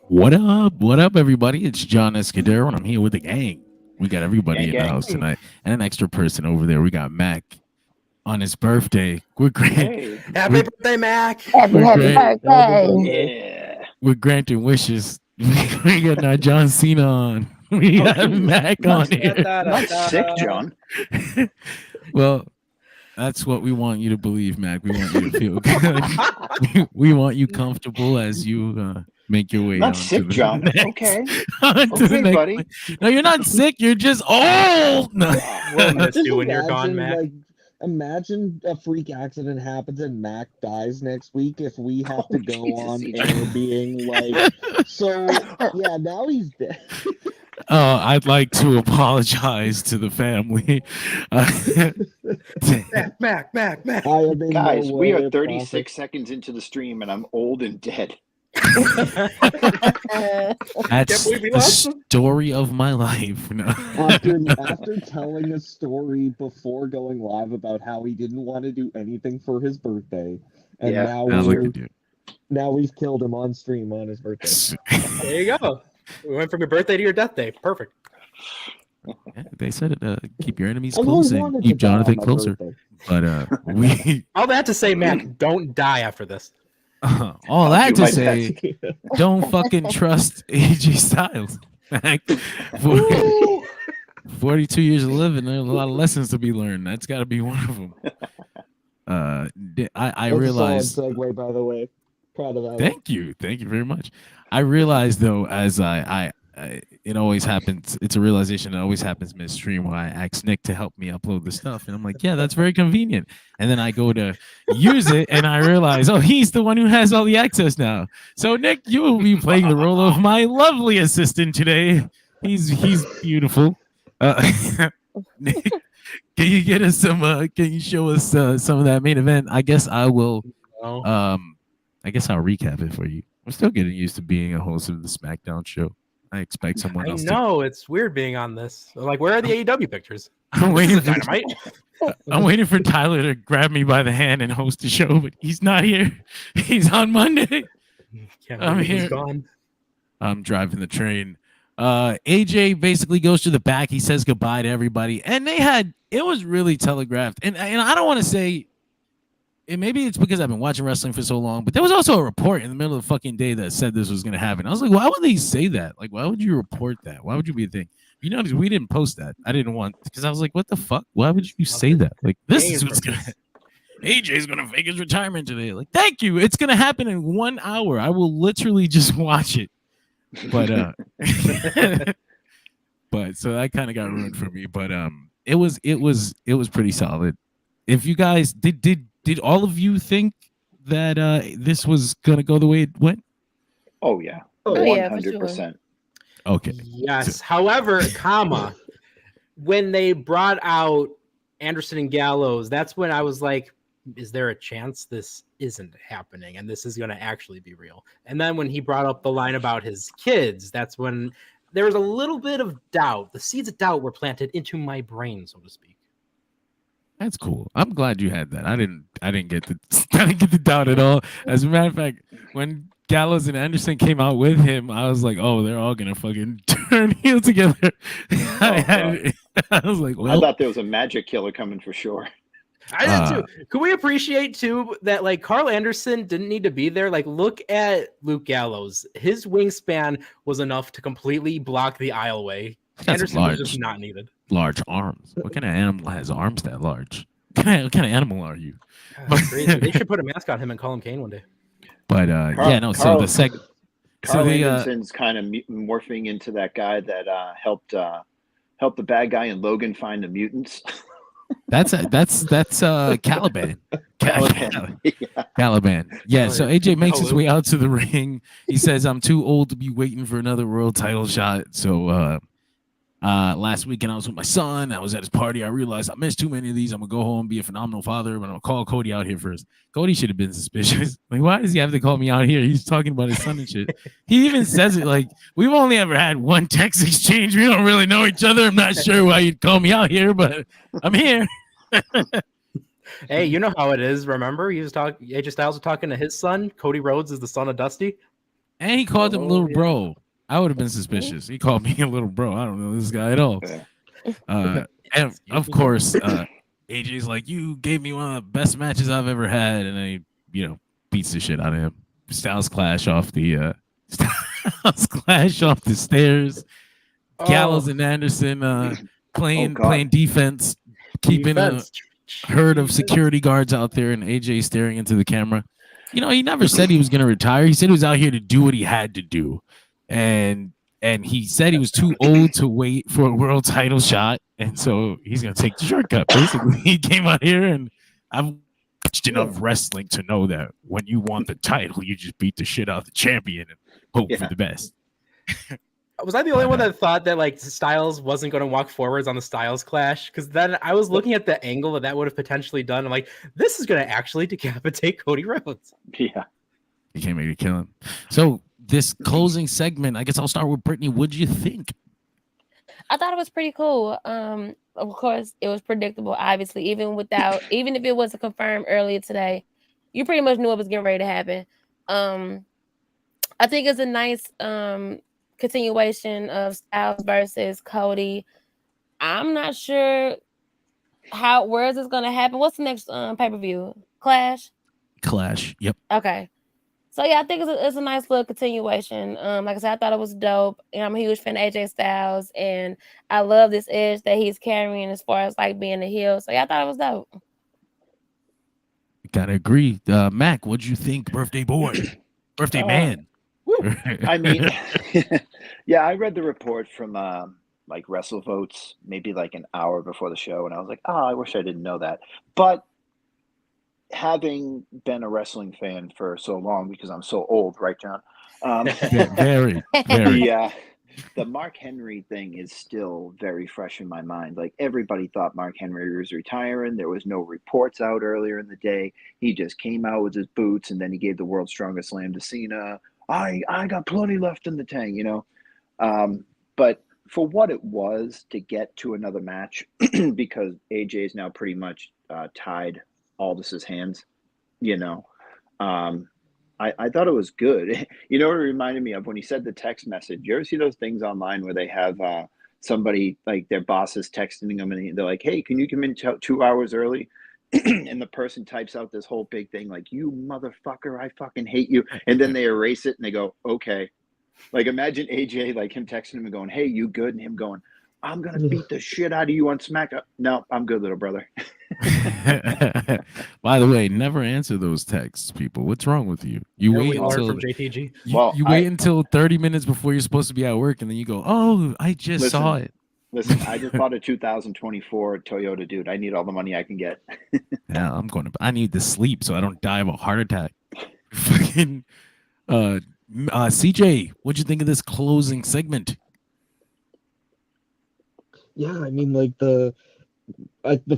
What up? What up, everybody? It's John Escudero, and I'm here with the gang. We got everybody in the house tonight, and an extra person over there. We got Mac on his birthday. Hey. Happy birthday, Mac! Happy birthday! Yeah. We're granting wishes. We got our John Cena on. We got Mac on here. Not sick, John. Well, that's what we want you to believe, Mac. We want you to feel good. We want you comfortable as you make your way. Not sick, John. Okay. Buddy. No, you're not sick. You're just old. No. We'll miss you when you're gone, Mac. Imagine a freak accident happens and Mac dies next week if we have to go on air being like, so, yeah, now he's dead. I'd like to apologize to the family. Mac. Guys, we are 36 seconds into the stream and I'm old and dead. That's the story of my life. No. After telling a story before going live about how he didn't want to do anything for his birthday, and now we've killed him on stream on his birthday. There you go. We went from your birthday to your death day. Perfect. Yeah, they said keep your enemies close and keep Jonathan closer. But all that to say, Mac, don't die after this. All that to say, don't fucking trust AJ Styles. 42 years of living, there's a lot of lessons to be learned. That's got to be one of them. I realized. Segue, by the way. Proud of that. Thank you very much. I realized though, as it always happens. It's a realization that always happens midstream where I ask Nick to help me upload the stuff, and I'm like, yeah, that's very convenient. And then I go to use it, and I realize, oh, he's the one who has all the access now. So Nick, you will be playing the role of my lovely assistant today. He's beautiful. Nick, can you get us some? Can you show us some of that main event? I guess I will. I guess I'll recap it for you. I'm still getting used to being a host of the Smackdown show. I expect someone else. I know it's weird being on this. Like, where are the AEW pictures? I'm waiting for Dynamite. I'm waiting for Tyler to grab me by the hand and host the show, but he's not here. He's on Monday. I'm here. He's gone. I'm driving the train. AJ basically goes to the back. He says goodbye to everybody, and it was really telegraphed. And I don't want to say. And maybe it's because I've been watching wrestling for so long, but there was also a report in the middle of the fucking day that said this was going to happen. I was like, why would they say that? Like, why would you report that? Why would you be a thing? You know, we didn't post that. I didn't want, because I was like, what the fuck? Why would you say that? Like, this is what's going to happen. AJ's going to fake his retirement today. Like, thank you. It's going to happen in 1 hour. I will literally just watch it. But, but so that kind of got ruined for me. But it was pretty solid. If you guys did all of you think that this was gonna go the way it went? Oh yeah, 100%. Sure. Okay. Yes. However, when they brought out Anderson and Gallows, that's when I was like, "Is there a chance this isn't happening and this is going to actually be real?" And then when he brought up the line about his kids, that's when there was a little bit of doubt. The seeds of doubt were planted into my brain, so to speak. That's cool. I'm glad you had that. I didn't get the doubt at all. As a matter of fact, when Gallows and Anderson came out with him, I was like, oh, they're all gonna fucking turn heel together. I was like, well, I thought there was a magic killer coming for sure. I did too. Could we appreciate too that like Carl Anderson didn't need to be there? Like, look at Luke Gallows. His wingspan was enough to completely block the aisleway. Anderson was just not needed. Large arms. What kind of animal has arms that large? What kind of animal are you? That's crazy. They should put a mask on him and call him Kane one day. But so the second. Carl Anderson's kind of morphing into that guy that helped the bad guy in Logan find the mutants. That's Caliban. Caliban. Yeah, so AJ makes his way out to the ring. He says, I'm too old to be waiting for another world title shot. So last weekend I was with my son. I was at his party. I realized I missed too many of these. I'm gonna go home, be a phenomenal father, but I'm gonna call Cody out here first. Cody should have been suspicious. Like, why does he have to call me out here? He's talking about his son and shit. He even says it like, we've only ever had one text exchange. We don't really know each other. I'm not sure why you'd call me out here, but I'm here. Hey, you know how it is. Remember, AJ Styles was talking to his son. Cody Rhodes is the son of Dusty. And he called him little bro. I would have been suspicious. He called me a little bro. I don't know this guy at all. And of course, AJ's like, you gave me one of the best matches I've ever had, and then he, beats the shit out of him. Styles clash off the stairs. Gallows and Anderson playing defense, keeping a herd of security guards out there, and AJ staring into the camera. He never said he was going to retire. He said he was out here to do what he had to do, and he said he was too old to wait for a world title shot, and so he's going to take the shortcut. Basically, he came out here, and I've watched enough wrestling to know that when you want the title, you just beat the shit out of the champion and hope for the best. Was I the only one that thought that like Styles wasn't going to walk forwards on the Styles clash? Because then I was looking at the angle that would have potentially done. I'm like, this is going to actually decapitate Cody Rhodes. Yeah, you can't make it kill him. So this closing segment, I guess I'll start with Brittany. What'd you think? I thought it was pretty cool. Of course, it was predictable. Obviously, even if it wasn't confirmed earlier today, you pretty much knew it was getting ready to happen. I think it's a nice continuation of Styles versus Cody. I'm not sure where is this going to happen. What's the next pay-per-view? Clash. Yep. Okay. So yeah, I think it's a nice little continuation. Like I said, I thought it was dope. And I'm a huge fan of AJ Styles, and I love this edge that he's carrying as far as like being a heel. So yeah, I thought it was dope. Gotta agree. Mac, what'd you think? Birthday boy, birthday man. I mean, yeah, I read the report from like WrestleVotes maybe like an hour before the show, and I was like, I wish I didn't know that. But having been a wrestling fan for so long, because I'm so old, right, John? Very. The Mark Henry thing is still very fresh in my mind. Like, everybody thought Mark Henry was retiring. There was no reports out earlier in the day. He just came out with his boots, and then he gave the world's strongest slam to Cena. I got plenty left in the tank, But for what it was to get to another match, because AJ is now pretty much tied Aldis's hands, I thought it was good. You know what it reminded me of? When he said the text message. You ever see those things online where they have somebody, like their boss is texting them, and they're like, hey, can you come in 2 hours early? And the person types out this whole big thing like, you motherfucker, I fucking hate you. And then they erase it and they go, okay. Like, imagine AJ, like him texting him and going, hey, you good? And him going, I'm going to beat the shit out of you on SmackDown. No, I'm good, little brother. By the way, never answer those texts, people. What's wrong with you? You wait until from JTG. You wait until 30 minutes before you're supposed to be at work, and then you go, oh, I just saw it. Listen, I just bought a 2024 Toyota, dude. I need all the money I can get. Yeah, I need to sleep so I don't die of a heart attack. Fucking CJ, what'd you think of this closing segment? Yeah, I mean, like the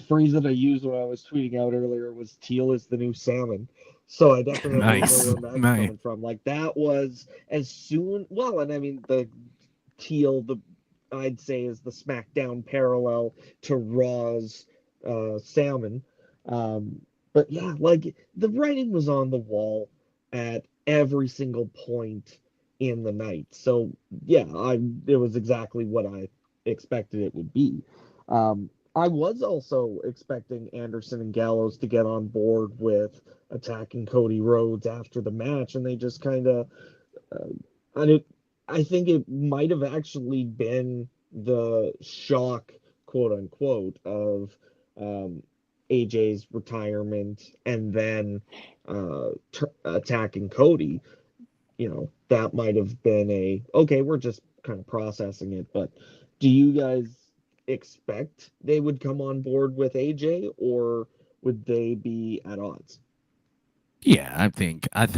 phrase that I used when I was tweeting out earlier was "teal is the new salmon." So I definitely know where that's coming from. Like, that was as soon. Well, and I mean the teal, I'd say, is the SmackDown parallel to Raw's salmon. But yeah, like, the writing was on the wall at every single point in the night. So yeah, it was exactly what I expected it would be. I was also expecting Anderson and Gallows to get on board with attacking Cody Rhodes after the match, and they just kind of I think it might have actually been the shock, quote unquote, of AJ's retirement and then attacking Cody. That might have been okay, we're just kind of processing it. But do you guys expect they would come on board with AJ, or would they be at odds? Yeah, I think I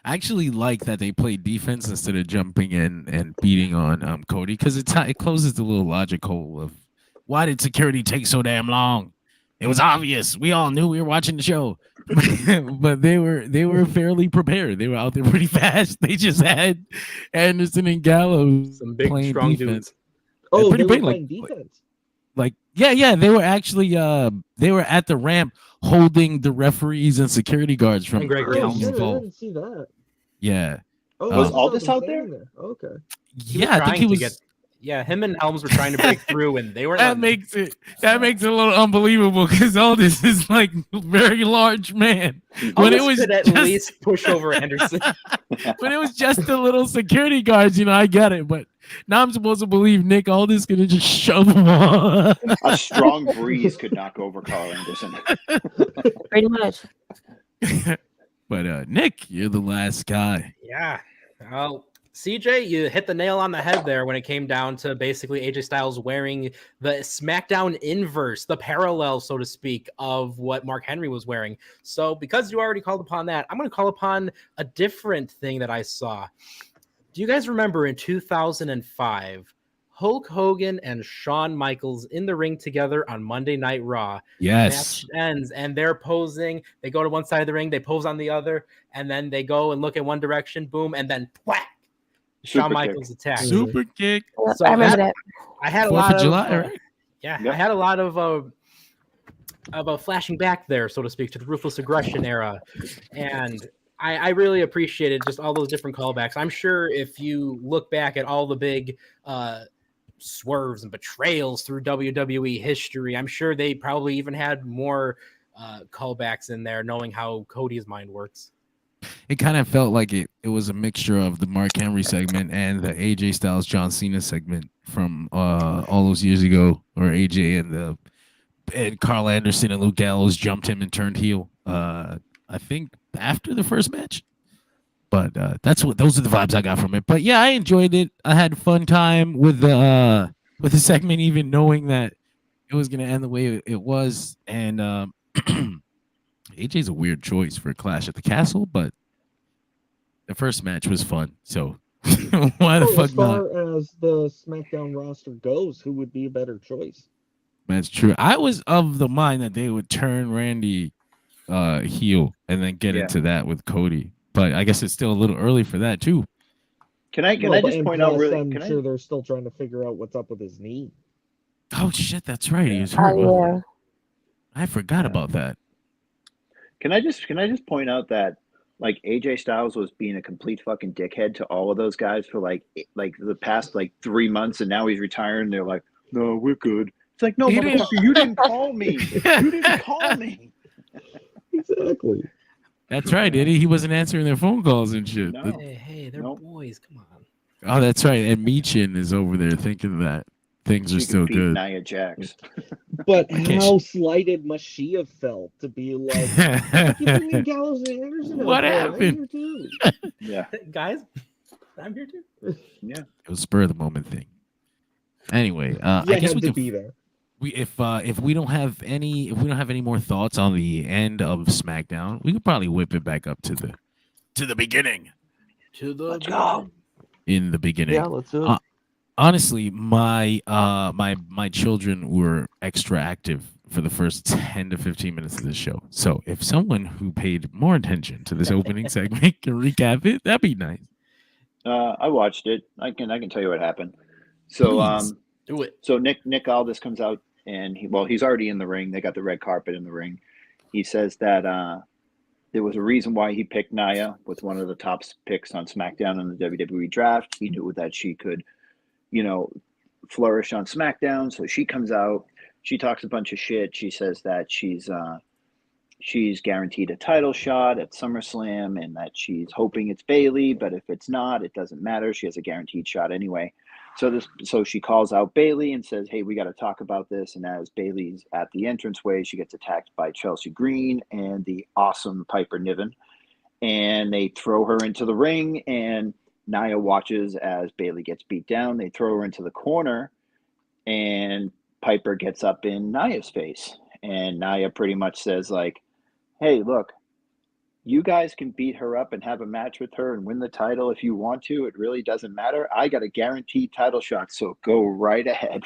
actually like that they played defense instead of jumping in and beating on Cody, because it closes the little logic hole of why did security take so damn long? It was obvious. We all knew we were watching the show. But they were fairly prepared. They were out there pretty fast. They just had Anderson and Gallows, some big strong defense. Dudes. Oh, they were playing defense. Yeah, they were actually they were at the ramp holding the referees and security guards from Greg I didn't see that. Yeah. Was Aldis out there? Okay. Yeah, I think he was. Yeah, him and Helms were trying to break through, and they were. That makes it a little unbelievable because Aldis is like a very large man. When it was could at least push over Anderson. When it was just the little security guards, I get it. But now I'm supposed to believe Nick Aldis gonna just shove him off. A strong breeze could knock over Carl Anderson. Pretty much. But Nick, you're the last guy. Yeah. Well, CJ, you hit the nail on the head there when it came down to basically AJ Styles wearing the SmackDown inverse, the parallel, so to speak, of what Mark Henry was wearing. So because you already called upon that, I'm going to call upon a different thing that I saw. Do you guys remember in 2005, Hulk Hogan and Shawn Michaels in the ring together on Monday Night Raw? Yes. Match ends, and they're posing. They go to one side of the ring, they pose on the other, and then they go and look at one direction, boom, and then whack. Shawn Michaels attack. Super kick. So I remember that. I had a 4th lot of July, right? Yeah, Yep. I had a lot of a flashing back there, so to speak, to the Ruthless Aggression era, and I really appreciated just all those different callbacks. I'm sure if you look back at all the big swerves and betrayals through WWE history, I'm sure they probably even had more callbacks in there, knowing how Cody's mind works. It kind of felt like it was a mixture of the Mark Henry segment and the AJ Styles John Cena segment from all those years ago, where AJ and Carl Anderson and Luke Gallows jumped him and turned heel. I think after the first match, but those are the vibes I got from it. But yeah, I enjoyed it. I had a fun time with the segment, even knowing that it was gonna end the way it was, and AJ's a weird choice for a Clash at the Castle, but the first match was fun. So why the fuck not? As far as the SmackDown roster goes, who would be a better choice? That's true. I was of the mind that they would turn Randy heel and then get into that with Cody, but I guess it's still a little early for that too. Can I just point out really? I'm sure they're still trying to figure out what's up with his knee. Oh shit, that's right. He was hurt. Yeah. I forgot about that. Can I just point out that like AJ Styles was being a complete fucking dickhead to all of those guys for like the past 3 months, and now he's retiring. They're like, no, we're good. It's like, no, motherfucker, you didn't call me. You didn't call me. Exactly. That's right, Eddie. He wasn't answering their phone calls and shit. No. Hey, they're boys. Come on. Oh, that's right. And Meechin is over there thinking that things are still good. Nia Jax. But how slighted must she have felt to be like, giving me Gallows and Anderson? What happened? Yeah, Guys, I'm here too. Yeah, it was spur of the moment thing. Anyway, I guess we could be there. If we don't have any more thoughts on the end of SmackDown, we could probably whip it back up to the beginning. Let's go. In the beginning. Yeah, let's do it. Honestly, my children were extra active for the first 10 to 15 minutes of this show. So if someone who paid more attention to this opening segment can recap it, that'd be nice. I watched it. I can tell you what happened. So do it. So Nick Aldis comes out, and he's already in the ring. They got the red carpet in the ring. He says that there was a reason why he picked Nia with one of the top picks on SmackDown in the WWE draft. He knew that she could, flourish on SmackDown. So she comes out. She talks a bunch of shit. She says that she's guaranteed a title shot at SummerSlam, and that she's hoping it's Bayley. But if it's not, it doesn't matter. She has a guaranteed shot anyway. So she calls out Bayley and says, hey, we got to talk about this. And as Bayley's at the entranceway, she gets attacked by Chelsea Green and the awesome Piper Niven. And they throw her into the ring, and Nia watches as Bayley gets beat down. They throw her into the corner, and Piper gets up in Nia's face. And Nia pretty much says, like, hey, look, you guys can beat her up and have a match with her and win the title if you want to. It really doesn't matter. I got a guaranteed title shot, so go right ahead.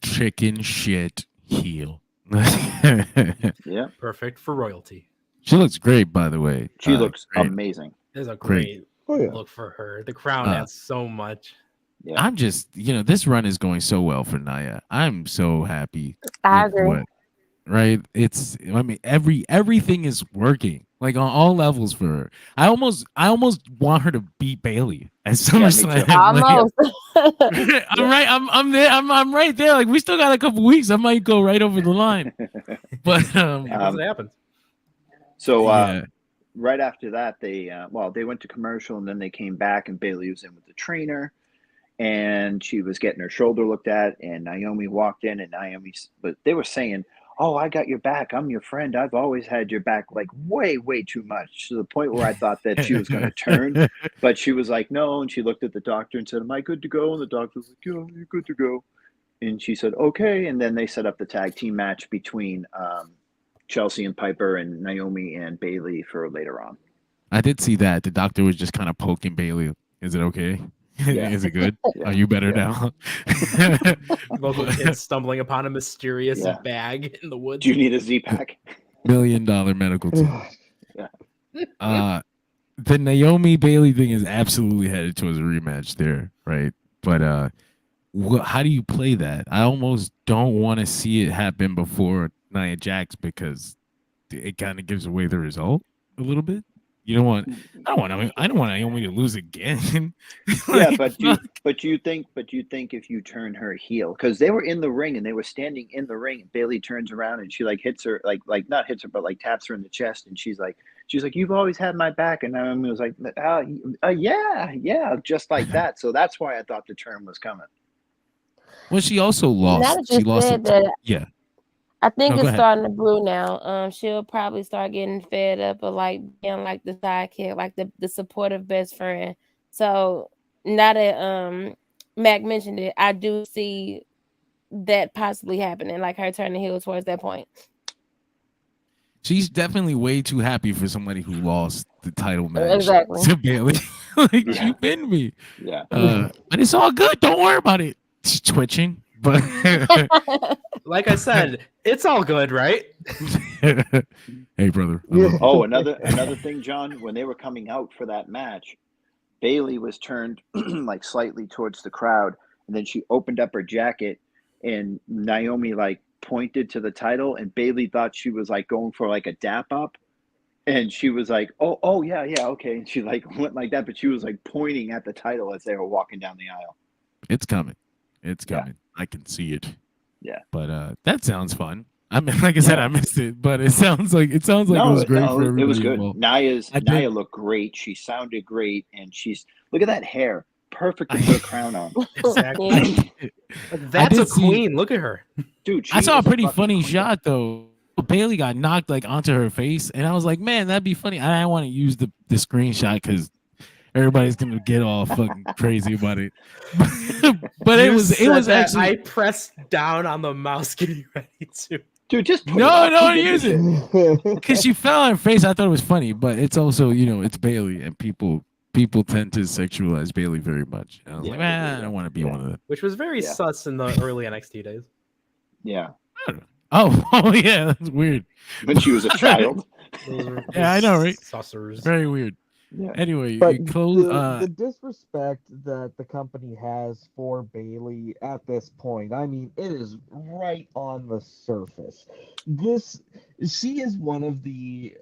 Chicken shit heel. Yeah. Perfect for royalty. She looks great, by the way. She looks great. amazing. There's a great look for her. The crown adds so much. Yeah. I'm just, this run is going so well for Nia. I'm so happy. I agree. Right? Everything is working. like on all levels for her. I almost want her to beat Bailey at Yeah, me SummerSlam. too. Almost. I'm right. I'm there. I'm right there. Like we still got a couple weeks. I might go right over the line. But Happens, it happens. So yeah. right after that, they went to commercial and then they came back and Bailey was in with the trainer, and she was getting her shoulder looked at, and Naomi walked in, and but they were saying, "Oh, I got your back. I'm your friend. I've always had your back," like way too much, to the point where I thought that she was going to turn, but she was like, "No," and she looked at the doctor and said, "Am I good to go?" And the doctor was like, "Yeah, you're good to go." And she said, "Okay," and then they set up the tag team match between Chelsea and Piper and Naomi and Bailey for later on. I did see that. The doctor was just kind of poking Bailey. Is it okay? Yeah. Is it good? Yeah. Are you better Yeah. now? Local kids stumbling upon a mysterious Yeah. bag in the woods. Do you need a Z-Pack? $1 million medical team. Yeah. The Naomi Bailey thing is absolutely headed towards a rematch there, right? But how do you play that? I almost don't want to see it happen before Nia Jax because it kind of gives away the result a little bit. You don't want. I don't want Naomi to lose again. Yeah, Like, but you think if you turn her heel, because they were in the ring and they were standing in the ring, and Bailey turns around and she like hits her, like not hits her, but like taps her in the chest, and she's like, "You've always had my back," and Naomi was like, yeah, just like that. So that's why I thought the turn was coming. well, she also Now lost. that She you lost. said that, Yeah. I think No, go it's ahead. starting to brew now. She'll probably start getting fed up of like being like the sidekick, like the supportive best friend. So now that Mac mentioned it, I do see that possibly happening, like her turning heel towards that point. She's definitely way too happy for somebody who lost the title match Exactly. to Bailey. Like Yeah. she pinned me. Yeah. But it's all good. Don't worry about it. She's twitching, but Like I said, it's all good, right? hey, brother. I Yeah. love you. Oh, another thing, John, when they were coming out for that match, Bailey was turned like slightly towards the crowd, and then she opened up her jacket, and Naomi like pointed to the title, and Bailey thought she was like going for like a dap up, and she was like, "Oh yeah, okay," and she like went like that, but she was like pointing at the title as they were walking down the aisle. It's coming. It's Yeah. coming. I can see it. Yeah. But that sounds fun. I mean, like I said, I missed it, but it sounds like it was great for everybody. It was good. involved. Nia looked great. She sounded great, and she's look at that hair, perfect to put a crown on, Exactly. Yeah. Like, that's did a queen. Look at her. dude. I she saw a is pretty fucking funny queen. shot though. Bailey got knocked like onto her face, and I was like, man, that'd be funny. I didn't want to use the screenshot because everybody's gonna get all fucking crazy about it. But it was actually I pressed down on the mouse getting ready to. Dude, just put no, it up. don't Who use gives a it. shit? Because she fell on her face. I thought it was funny, but it's also, it's Bailey, and people tend to sexualize Bailey very much. And I was Yeah, like, they do, man, I yeah. don't want to be Yeah. one of them. Which was very Yeah. sus in the early NXT days. Yeah, Oh, yeah, that's weird. when she was a child. Yeah, I know, right? Sussers. Very weird. Yeah. Anyway, But you close. the disrespect that the company has for Bailey at this point, I mean, it is right on the surface. She was one of the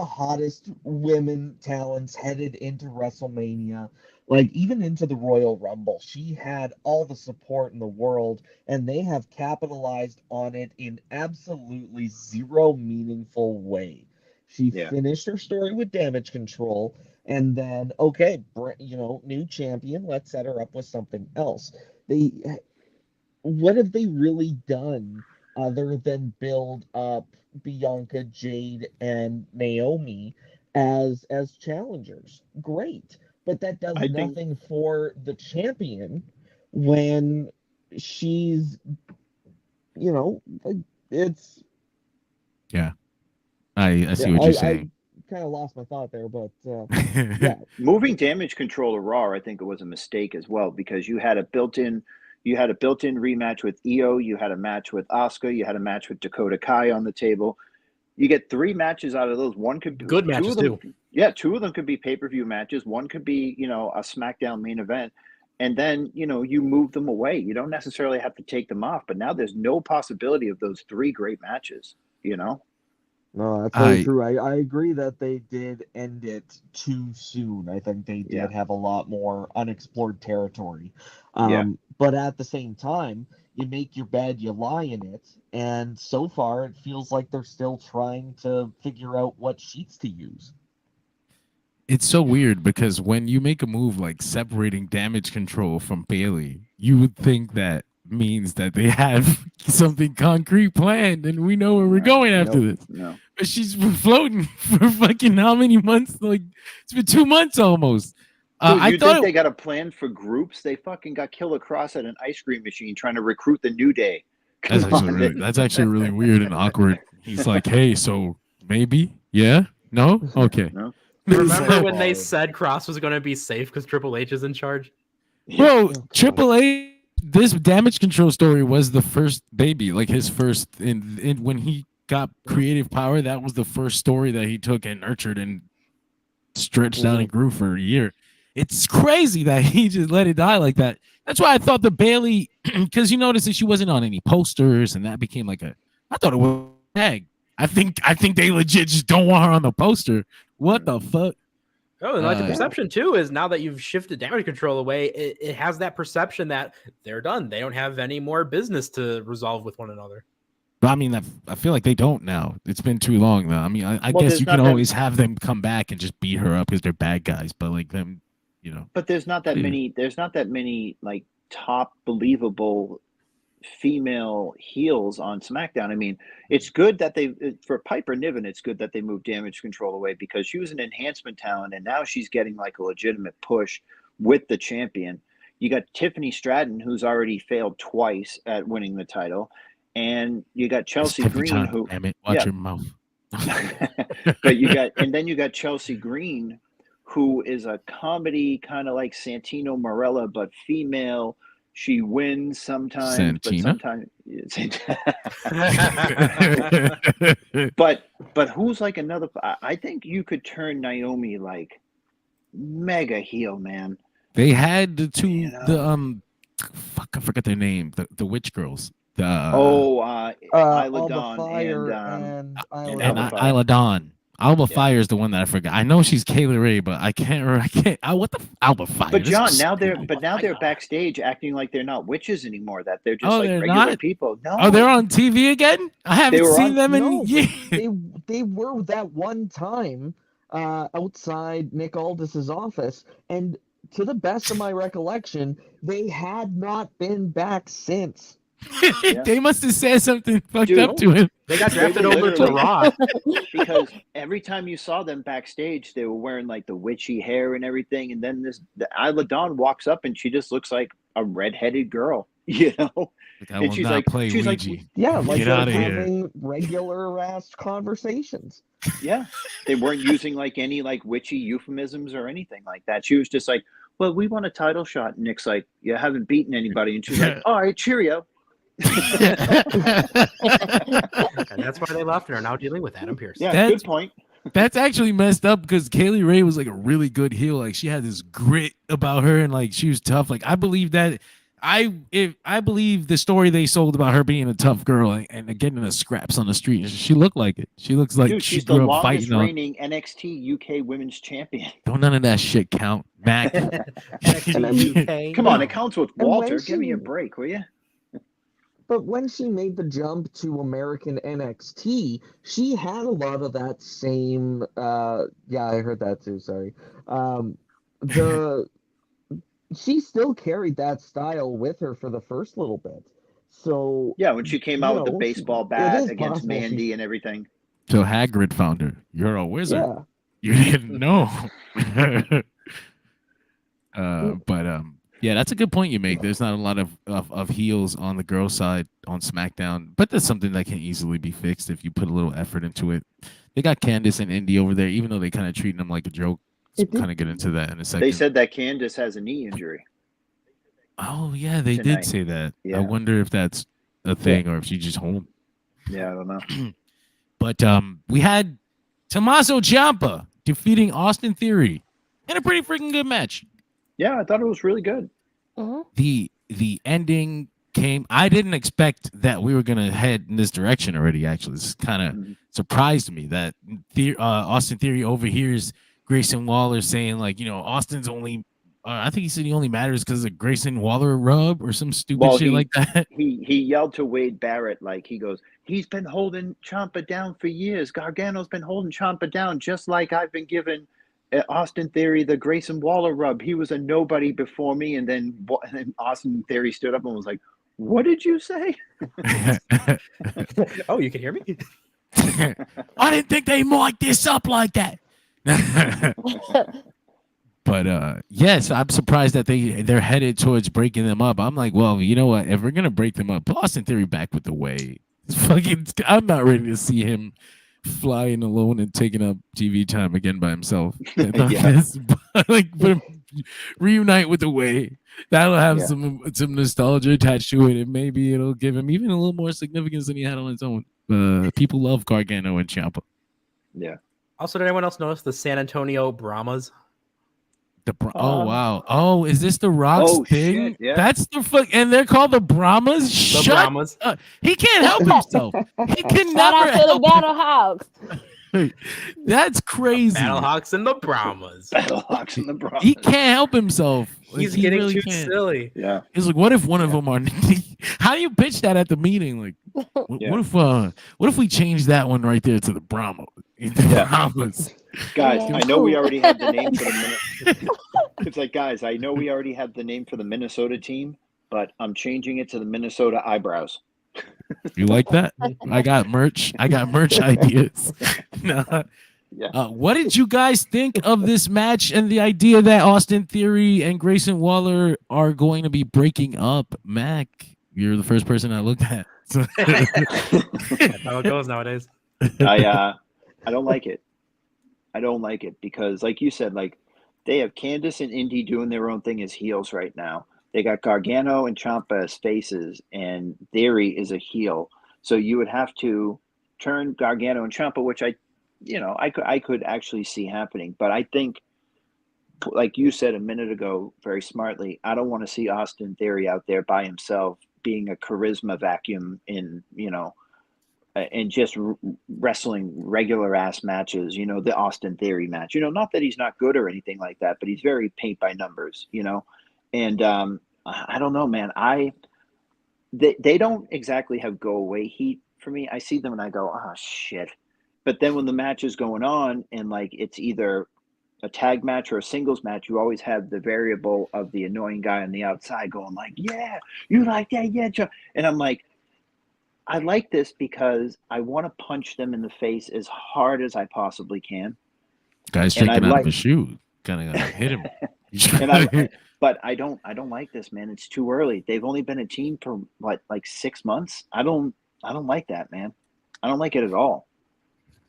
hottest women talents headed into WrestleMania, like even into the Royal Rumble. She had all the support in the world, and they have capitalized on it in absolutely zero meaningful way. She Yeah. finished her story with Damage Control, and then okay, new champion. Let's set her up with something else. What have they really done other than build up Bianca, Jade, and Naomi as challengers? Great, but that does I think- nothing for the champion when she's, it's. Yeah, I see what you're saying. I kind of lost my thought there, but yeah. Moving Damage Control to Raw, I think it was a mistake as well, because you had a built-in rematch with Io, you had a match with Asuka, you had a match with Dakota Kai on the table. You get 3 matches out of those. One could be Good matches, two of them, too. Yeah, 2 of them could be pay-per-view matches. One could be, a SmackDown main event. And then, you move them away. You don't necessarily have to take them off, but now there's no possibility of those 3 great matches, No, that's very true. I agree that they did end it too soon. I think they did have a lot more unexplored territory. But at the same time, you make your bed, you lie in it, and so far it feels like they're still trying to figure out what sheets to use. It's so weird because when you make a move like separating Damage Control from Bailey, you would think that means that they have something concrete planned and we know where we're going after this. No. But she's been floating for fucking how many months? Like, it's been 2 months almost. Dude, I thought they got a plan for groups? They fucking got Killer Cross at an ice cream machine trying to recruit the New Day. That's actually really weird and awkward. He's like, hey, so maybe? Yeah? No? Okay. No. Remember when they said Cross was going to be safe because Triple H is in charge? Bro, Triple H, this Damage Control story was the first baby, like his first. In when he got creative power, that was the first story that he took and nurtured and stretched out and grew for a year. It's crazy that he just let it die like that. That's why I thought the Bailey, because you noticed that she wasn't on any posters, and that became like I thought it was a tag. I think they legit just don't want her on the poster. What the fuck? Oh, and like the perception too is now that you've shifted Damage Control away, it has that perception that they're done. They don't have any more business to resolve with one another. But I mean, I feel like they don't now. It's been too long though. I mean, I guess you can always have them come back and just beat her up because they're bad guys. But like them, you know. But there's not that many. There's not that many like top believable female heels on SmackDown. I mean, it's good that for Piper Niven, it's good that they moved Damage Control away because she was an enhancement talent, and now she's getting like a legitimate push with the champion. You got Tiffany Stratton, who's already failed twice at winning the title, and you got Chelsea Green, who damn it, watch your mouth. But you got Chelsea Green, who is a comedy kind of like Santino Marella, but female. She wins sometimes, Santina? but but who's like another? I think you could turn Naomi like mega heel, man. They had the two, fuck, I forgot their name, the witch girls. Isla Dawn. Alba Fire is the one that I forgot. I know she's Kayla Ray, but I can't. What the Alba Fire? But John, now they're backstage acting like they're not witches anymore. That they're just like regular not? people. No, oh, they're on TV again. I haven't seen them in years. They were that one time outside Nick Aldis's office, and to the best of my recollection, they had not been back since. They must have said something fucked up to him. They got drafted over to Raw. Because every time you saw them backstage, they were wearing like the witchy hair and everything. And then the Isla Dawn walks up and she just looks like a redheaded girl, you know? And she's like, yeah, like get they're out of having here. regular ass conversations. Yeah. They weren't using like any like witchy euphemisms or anything like that. She was just like, well, we want a title shot. And Nick's like, you haven't beaten anybody. And she's like, all right, cheerio. And that's why they left and are now dealing with Adam Pearce. Yeah, good point. That's actually messed up because Kaylee Ray was like a really good heel. Like she had this grit about her and like she was tough. Like I believe that. I believe the story they sold about her being a tough girl and getting the scraps on the street. She looked like it. She looks like she's she grew the up longest fighting reigning NXT UK Women's Champion. Don't none of that shit count, Mac. NXT UK. Come on, it counts with Walter. Give me a break, will you? But when she made the jump to American NXT, she had a lot of that same. Yeah, I heard that too. Sorry. She still carried that style with her for the first little bit. So yeah, when she came out with the baseball bat against Mandy and everything. So Hagrid found her. You're a wizard. Yeah. You didn't know. Yeah, that's a good point you make. There's not a lot of heels on the girl side on SmackDown, but that's something that can easily be fixed if you put a little effort into it. They got Candice and Indy over there, even though they kind of treating them like a joke. Kind of get into that in a second. They said that Candice has a knee injury. Oh yeah, they did say that. Yeah. I wonder if that's a thing or if she's just home. Yeah, I don't know. But we had Tommaso Ciampa defeating Austin Theory in a pretty freaking good match. Yeah, I thought it was really good. The ending I didn't expect that we were gonna head in this direction already. Actually, this kind of surprised me that Austin Theory overhears Grayson Waller saying like, Austin's only. I think he said he only matters because of Grayson Waller rub or some stupid shit like that. He yelled to Wade Barrett, like he goes, he's been holding Ciampa down for years. Gargano's been holding Ciampa down just like I've been giving Austin Theory the Grayson Waller rub. He was a nobody before me, and then Austin Theory stood up and was like, "What did you say?" Oh, you can hear me? I didn't think they mic this up like that. But yes, I'm surprised that they're headed towards breaking them up. I'm like, well, you know what? If we're gonna break them up, Austin Theory back with the way. I'm not ready to see him flying alone and taking up TV time again by himself. Reunite with the way. That'll have some nostalgia attached to it, and maybe it'll give him even a little more significance than he had on his own. People love Gargano and Ciampa. Yeah. Also, did anyone else notice the San Antonio Brahmas? Oh wow! Oh, is this the Rock's thing? Shit, yeah. That's the fuck, and they're called the Brahmas. Brahmas. He can't help himself. He can Shout never out to the help. Battle Hawks. That's crazy. Battlehawks and the Brahmas. Battlehawks and the Brahmas. He can't help himself. He's he getting really too can't. silly. Yeah. He's like, what if one of them are? How do you pitch that at the meeting? Like, what if we change that one right there to the Brahma? Brahmas. Guys, I know we already have the name for the It's like, guys, I know we already have the name for the Minnesota team, but I'm changing it to the Minnesota Eyebrows. You like that? I got merch ideas. What did you guys think of this match and the idea that Austin Theory and Grayson Waller are going to be breaking up? Mac, you're the first person I looked at. That's how it goes nowadays. I don't like it. I don't like it because, like you said, like they have Candice and Indy doing their own thing as heels right now. They got Gargano and Ciampa as faces, and Theory is a heel. So you would have to turn Gargano and Ciampa, which I could actually see happening. But I think, like you said a minute ago, very smartly, I don't want to see Austin Theory out there by himself being a charisma vacuum in, and just wrestling regular ass matches, the Austin Theory match, not that he's not good or anything like that, but he's very paint by numbers, and I don't know, man, they don't exactly have go away heat for me. I see them and I go, oh shit. But then when the match is going on and like, it's either a tag match or a singles match, you always have the variable of the annoying guy on the outside going like, yeah, you like that. Yeah. And I'm like, I like this because I want to punch them in the face as hard as I possibly can. Guy's drinking out of a shoe. Kind of hit him. But I don't like this, man. It's too early. They've only been a team for like 6 months. I don't like that, man. I don't like it at all.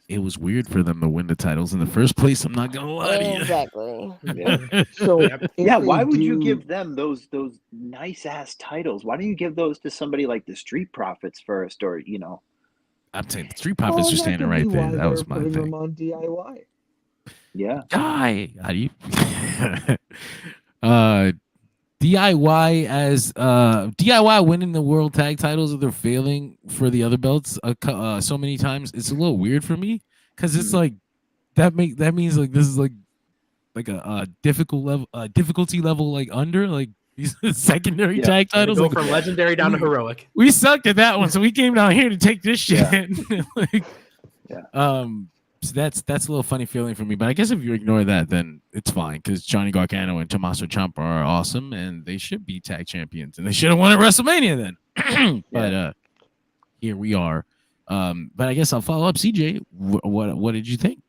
It was weird for them to win the titles in the first place. I'm not gonna lie to you. Exactly. Yeah. So why would you give them those nice ass titles? Why don't you give those to somebody like the Street Profits first, or I'm saying the Street Profits are standing right there. That was my thing. Them on DIY. Yeah. Guy, how do you? DIY as DIY winning the world tag titles, if they're failing for the other belts so many times, it's a little weird for me because it's like that means like this is like a difficulty level like under like these secondary tag titles. Go like, from legendary down to heroic. We sucked at that one, so we came down here to take this shit. So that's a little funny feeling for me, but I guess if you ignore that, then it's fine because Johnny Gargano and Tommaso Ciampa are awesome, and they should be tag champions, and they should have won at WrestleMania then. But here we are. But I guess I'll follow up. CJ, what did you think?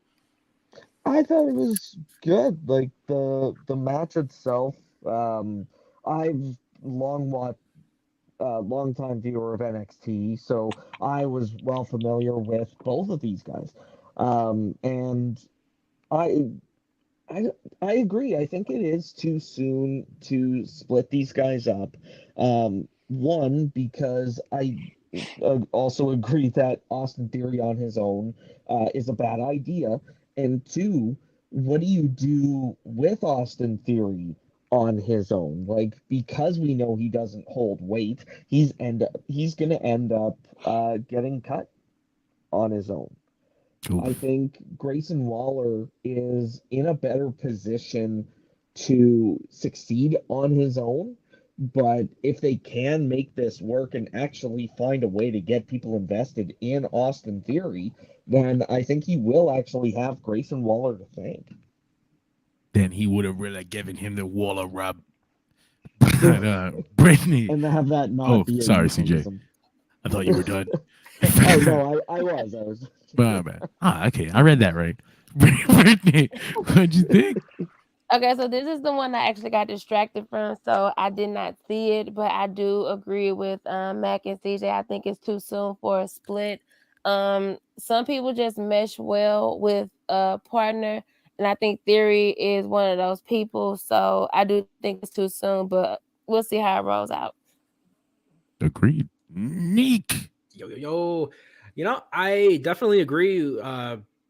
I thought it was good. Like the match itself. I've long time viewer of NXT, so I was well familiar with both of these guys. And I agree. I think it is too soon to split these guys up. One, because I also agree that Austin Theory on his own is a bad idea. And two, what do you do with Austin Theory on his own. Like, because we know he doesn't hold weight, he's gonna end up getting cut on his own. Oof. I think Grayson Waller is in a better position to succeed on his own. But if they can make this work and actually find a way to get people invested in Austin Theory, then I think he will actually have Grayson Waller to thank. Then he would have really given him the Waller rub. But Brittany. And have that not be a sorry, CJ. euphemism. I thought you were done. Oh, no, I was. But, okay, I read that right. Brittany, what'd you think? Okay, so this is the one I actually got distracted from, so I did not see it, but I do agree with Mac and CJ. I think it's too soon for a split. Some people just mesh well with a partner, and I think Theory is one of those people, so I do think it's too soon, but we'll see how it rolls out. Agreed. Neek. Yo. You know, I definitely agree,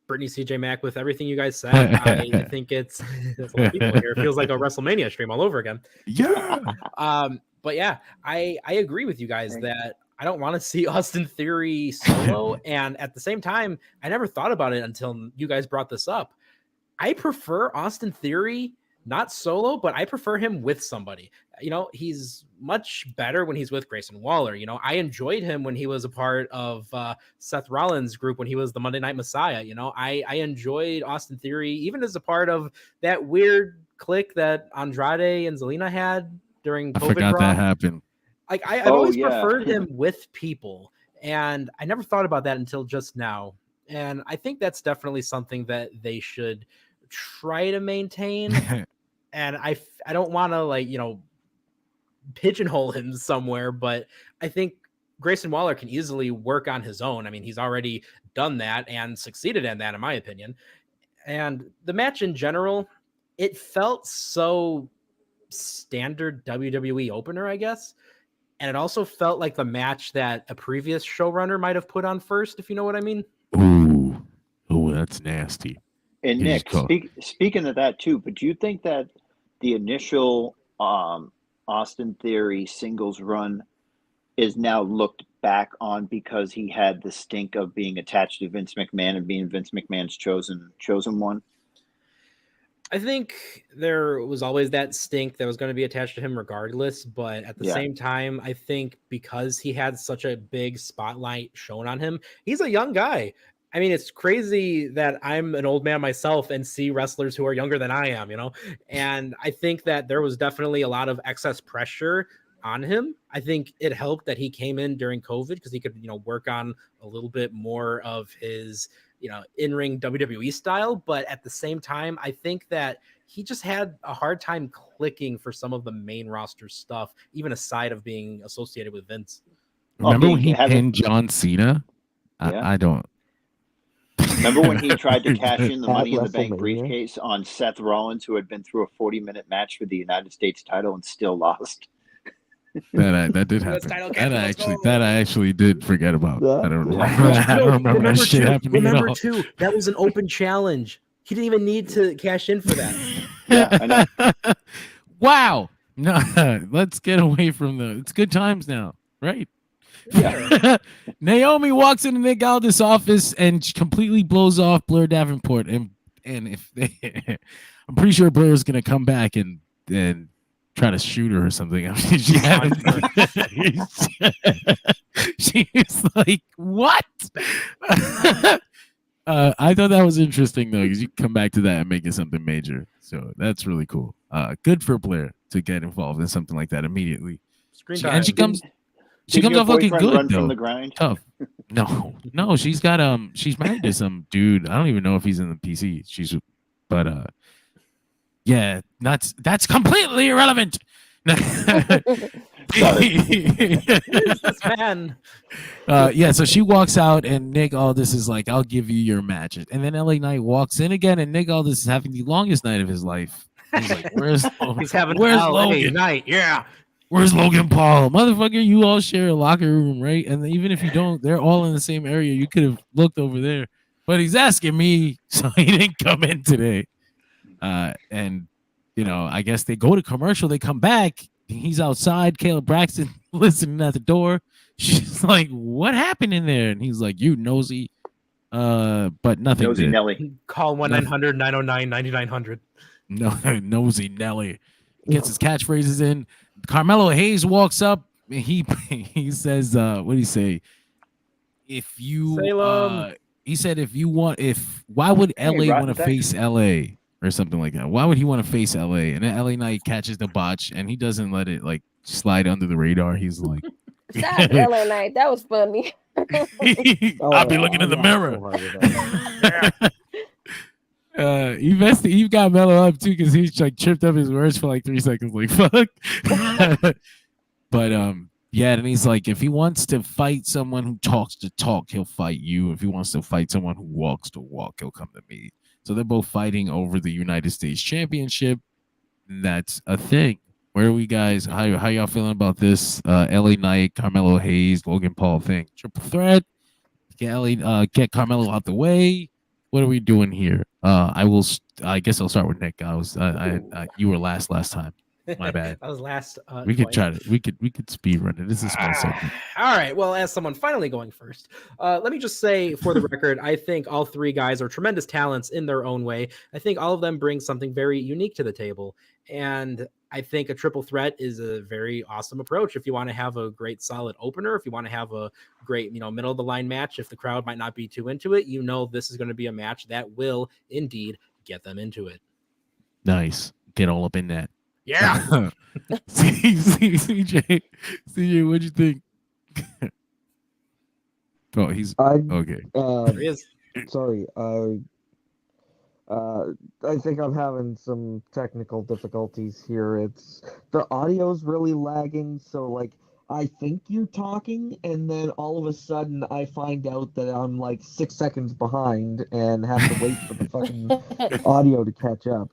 Brittany, CJ, Mac, with everything you guys said. I think it's a lot of people here. It feels like a WrestleMania stream all over again. Yeah. But yeah, I agree with you guys that I don't want to see Austin Theory solo. And at the same time, I never thought about it until you guys brought this up. I prefer Austin Theory not solo, but I prefer him with somebody. You know, he's much better when he's with Grayson Waller. You know, I enjoyed him when he was a part of Seth Rollins' group when he was the Monday Night Messiah. You know, I enjoyed Austin Theory even as a part of that weird clique that Andrade and Zelina had during COVID. I forgot that happened. Like I've always preferred him with people, and I never thought about that until just now. And I think that's definitely something that they should try to maintain. And I don't want to, like, you know, pigeonhole him somewhere, but I think Grayson Waller can easily work on his own. I mean, he's already done that and succeeded in that, in my opinion. And the match in general, it felt so standard WWE opener, I guess. And it also felt like the match that a previous showrunner might have put on first, if you know what I mean. Ooh, that's nasty. And Nick, speaking of that too, but do you think that the initial Austin Theory singles run is now looked back on because he had the stink of being attached to Vince McMahon and being Vince McMahon's chosen one? I think there was always that stink that was going to be attached to him regardless. But at the same time, I think because he had such a big spotlight shown on him, he's a young guy. I mean, it's crazy that I'm an old man myself and see wrestlers who are younger than I am, you know? And I think that there was definitely a lot of excess pressure on him. I think it helped that he came in during COVID because he could, you know, work on a little bit more of his, you know, in-ring WWE style. But at the same time, I think that he just had a hard time clicking for some of the main roster stuff, even aside of being associated with Vince. Remember when he pinned John Cena? I don't. Remember when he tried to cash in the Money in the Bank briefcase on Seth Rollins, who had been through a 40-minute match for the United States title and still lost? That did happen. That I actually did forget about. I don't remember that shit happening at all. Too, that was an open challenge. He didn't even need to cash in for that. Yeah, I know. Wow. No, let's get away from it's good times now, right? Yeah. Naomi walks into Nick Aldis' office and completely blows off Blair Davenport, and if I'm pretty sure Blair's gonna come back and try to shoot her or something. I mean, she's like, what? I thought that was interesting though, because you can come back to that and make it something major. So that's really cool. Good for Blair to get involved in something like that immediately. And she comes off looking good run though. From the grind? Tough. No, she's got she's married to some dude. I don't even know if he's in the PC. Yeah, that's completely irrelevant. This man. So she walks out and Nick Aldis is like, I'll give you your match. And then LA Knight walks in again and Nick Aldis is having the longest night of his life. He's like, where's Logan? Night? Yeah. Where's Logan Paul? Motherfucker, you all share a locker room, right? And even if you don't, they're all in the same area. You could have looked over there. But he's asking me, so he didn't come in today. And I guess they go to commercial, they come back, he's outside, Caleb Braxton listening at the door. She's like, what happened in there? And he's like, you nosy. But nothing Nosy did. Nelly. Call 1-900-909-9900. No, nosy Nelly. He gets his catchphrases in. Carmelo Hayes walks up. And he says, what do you say? If you Salem. He said why would LA Rotten want to Texas. face LA or something like that? Why would he want to face LA? And then LA Knight catches the botch and he doesn't let it like slide under the radar. He's like, Stop, LA Knight. That was funny. I'll be looking in the mirror. He got Melo up too because he's like tripped up his words for like 3 seconds, like fuck. But yeah, and he's like, if he wants to fight someone who talks to talk, he'll fight you. If he wants to fight someone who walks to walk, he'll come to me. So they're both fighting over the United States Championship. That's a thing. Where are we guys? How y'all feeling about this? LA Knight, Carmelo Hayes, Logan Paul thing. Triple threat. Get Carmelo out the way. What are we doing here? I guess I'll start with Nick. You were last time. My bad. That was last. We could try to. We could speed run it. This is a small segment. All right. Well, as someone finally going first, let me just say for the record, I think all 3 guys are tremendous talents in their own way. I think all of them bring something very unique to the table, and I think a triple threat is a very awesome approach. If you want to have a great solid opener, if you want to have a great, middle of the line match, if the crowd might not be too into it, this is going to be a match that will indeed get them into it. Nice. Get all up in that. Yeah. CJ, what'd you think? Oh, he's okay. There he is. Sorry, I think I'm having some technical difficulties here. It's the audio's really lagging, so like I think you're talking, and then all of a sudden I find out that I'm like 6 seconds behind and have to wait for the fucking audio to catch up.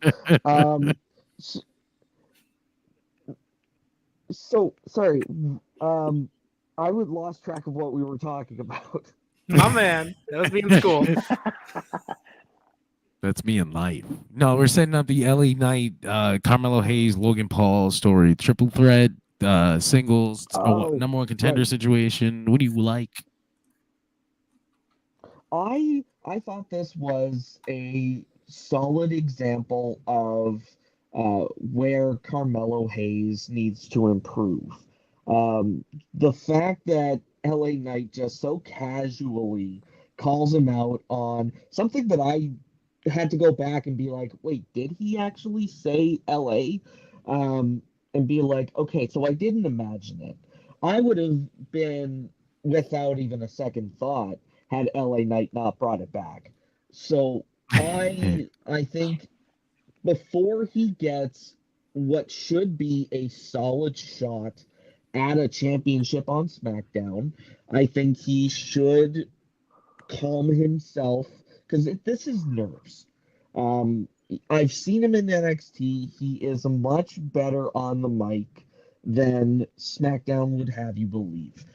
So sorry. I would lost track of what we were talking about. Oh man, that was me in school. That's me in life. No, we're setting up the LA Knight, Carmelo Hayes, Logan Paul story, triple threat, singles, number one contender situation. What do you like? I thought this was a solid example of where Carmelo Hayes needs to improve. The fact that LA Knight just so casually calls him out on something that I had to go back and be like, wait, did he actually say LA? And be like, okay, so I didn't imagine it. I would have been, without even a second thought, had LA Knight not brought it back. So I think before he gets what should be a solid shot at a championship on SmackDown, I think he should calm himself, because this is nerves. I've seen him in NXT. He is much better on the mic than SmackDown would have you believe.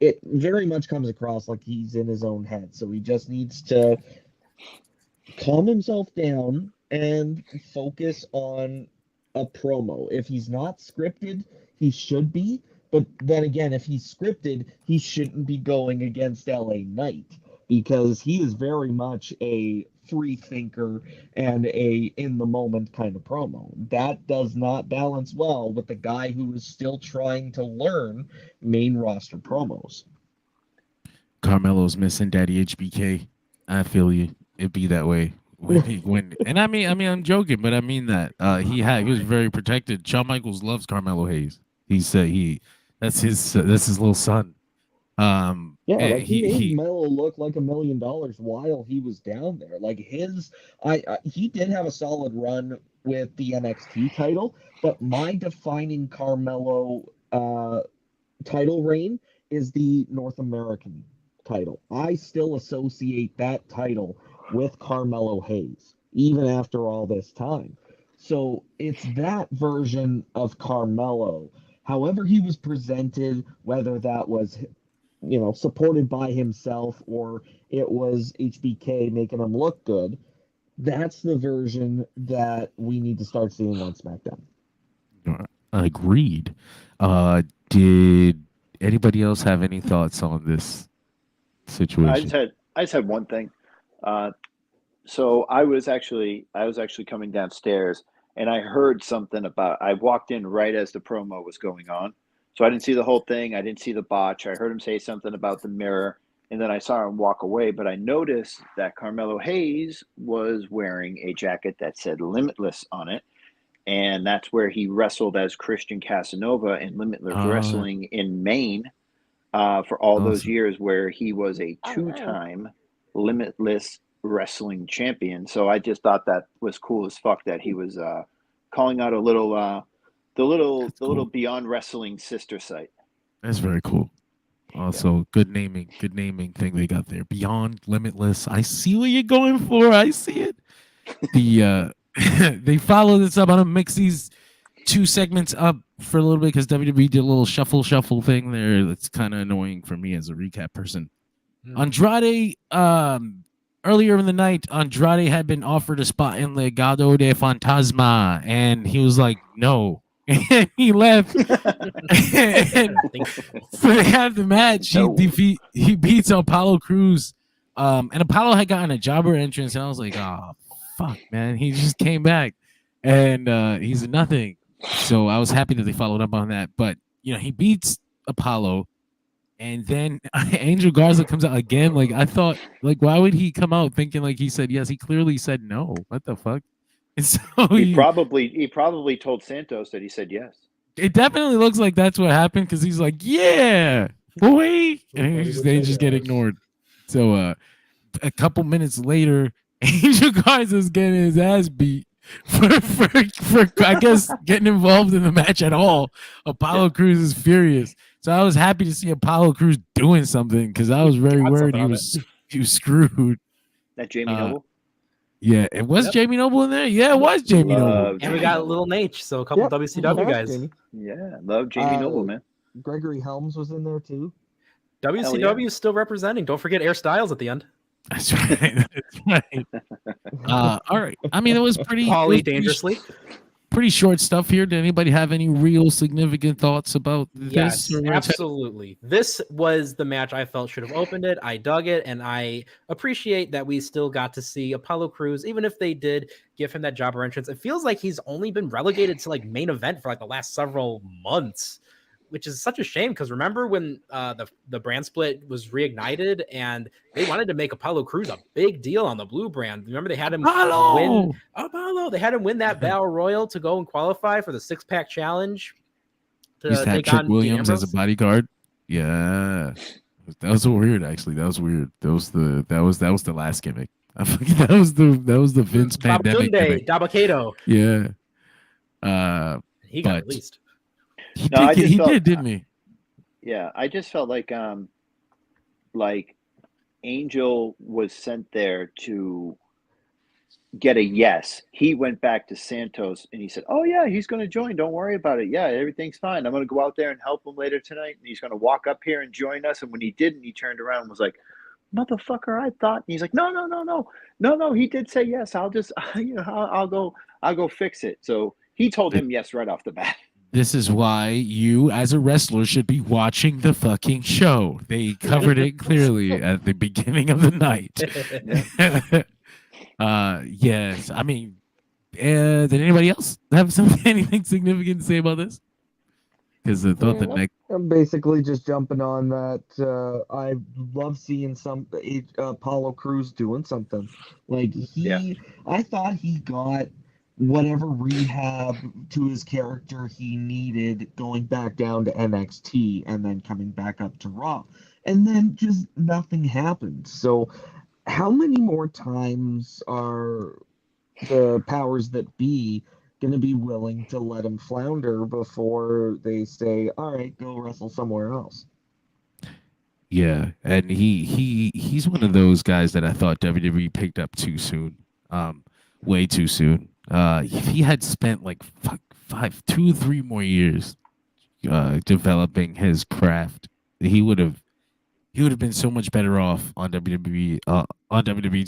It very much comes across like he's in his own head, so he just needs to calm himself down and focus on a promo. If he's not scripted, he should be. But then again, if he's scripted, he shouldn't be going against LA Knight, because he is very much a free thinker and a in the moment kind of promo. That does not balance well with the guy who is still trying to learn main roster promos. Carmelo's missing Daddy HBK. I feel you. It'd be that way when and I mean I'm joking, but I mean that he was very protected. Shawn Michaels loves Carmelo Hayes. He said that's his little son. He made Melo look like $1 million while he was down there. Like he did have a solid run with the NXT title, but my defining Carmelo title reign is the North American title. I still associate that title with Carmelo Hayes, even after all this time. So it's that version of Carmelo. However he was presented, whether that was supported by himself or it was HBK making him look good, That's the version that we need to start seeing on SmackDown. Agreed. Did anybody else have any thoughts on this situation? I just had one thing. So I was actually coming downstairs and I heard something about. I walked in right as the promo was going on, so I didn't see the whole thing. I didn't see the botch. I heard him say something about the mirror, and then I saw him walk away. But I noticed that Carmelo Hayes was wearing a jacket that said "Limitless" on it, and that's where he wrestled as Christian Casanova in Limitless Wrestling in Maine for all those years, where he was a two-time Limitless Wrestling champion. So I just thought that was cool as fuck that he was calling out a little the little Beyond Wrestling sister site. That's very cool. Also, good naming thing they got there. Beyond Limitless. I see what you're going for. I see it. The they follow this up. I'm gonna mix these two segments up for a little bit because WWE did a little shuffle thing there. That's kind of annoying for me as a recap person. Andrade, earlier in the night, Andrade had been offered a spot in Legado de Fantasma, and he was like, no. And he left. And so they have the match. He beats Apollo Crews. And Apollo had gotten a jobber entrance, and I was like, oh, fuck, man. He just came back, and he's nothing. So I was happy that they followed up on that. But, he beats Apollo. And then Angel Garza comes out again. Like, I thought, why would he come out thinking like he said yes? He clearly said no. What the fuck? And so he probably told Santos that he said yes. It definitely looks like that's what happened because he's like, yeah, boy. And they just get ignored. So a couple minutes later, Angel Garza's getting his ass beat for I guess getting involved in the match at all. Apollo Crews is furious. So I was happy to see Apollo Crews doing something because I was very worried he was screwed. That Jamie Noble? Yeah, it was Jamie Noble in there. Yeah, it was Jamie Noble. And we got a little Nate, so a couple WCW guys. Jamie. Yeah, love Jamie Noble, man. Gregory Helms was in there too. WCW is still representing. Don't forget Air Styles at the end. That's right. That's right. All right. I mean, it was pretty. Paulie dangerously. Pretty short stuff here. Did anybody have any real significant thoughts about this? Yes, absolutely. This was the match I felt should have opened it. I dug it, and I appreciate that we still got to see Apollo Crews, even if they did give him that jobber entrance. It feels like he's only been relegated to main event for the last several months, which is such a shame because remember when the brand split was reignited and they wanted to make Apollo Crews a big deal on the blue brand. Remember they had him win Apollo. They had him win that Battle Royal to go and qualify for the 6-pack challenge. To take on Williams as a bodyguard. Yeah, that was weird. Actually, that was weird. That was the last gimmick. That was the Vince pandemic gimmick. Dabakato. Yeah. He got released. He did, didn't he? Yeah, I just felt like Angel was sent there to get a yes. He went back to Santos and he said, "Oh yeah, he's going to join. Don't worry about it. Yeah, everything's fine. I'm going to go out there and help him later tonight. And he's going to walk up here and join us." And when he didn't, he turned around and was like, "Motherfucker, I thought." And he's like, "No. He did say yes. I'll just, I'll go fix it." So he told him yes right off the bat. This is why you, as a wrestler, should be watching the fucking show. They covered it clearly at the beginning of the night. Yes. I mean, did anybody else have anything significant to say about this? Because I thought the next. I'm basically just jumping on that. I love seeing Apollo Crews doing something. I thought he got whatever rehab to his character he needed going back down to NXT and then coming back up to Raw. And then just nothing happened. So how many more times are the powers that be going to be willing to let him flounder before they say, all right, go wrestle somewhere else? Yeah, and he's one of those guys that I thought WWE picked up too soon, way too soon. If he had spent 2-3 more years developing his craft, he would have he would have been so much better off on WWE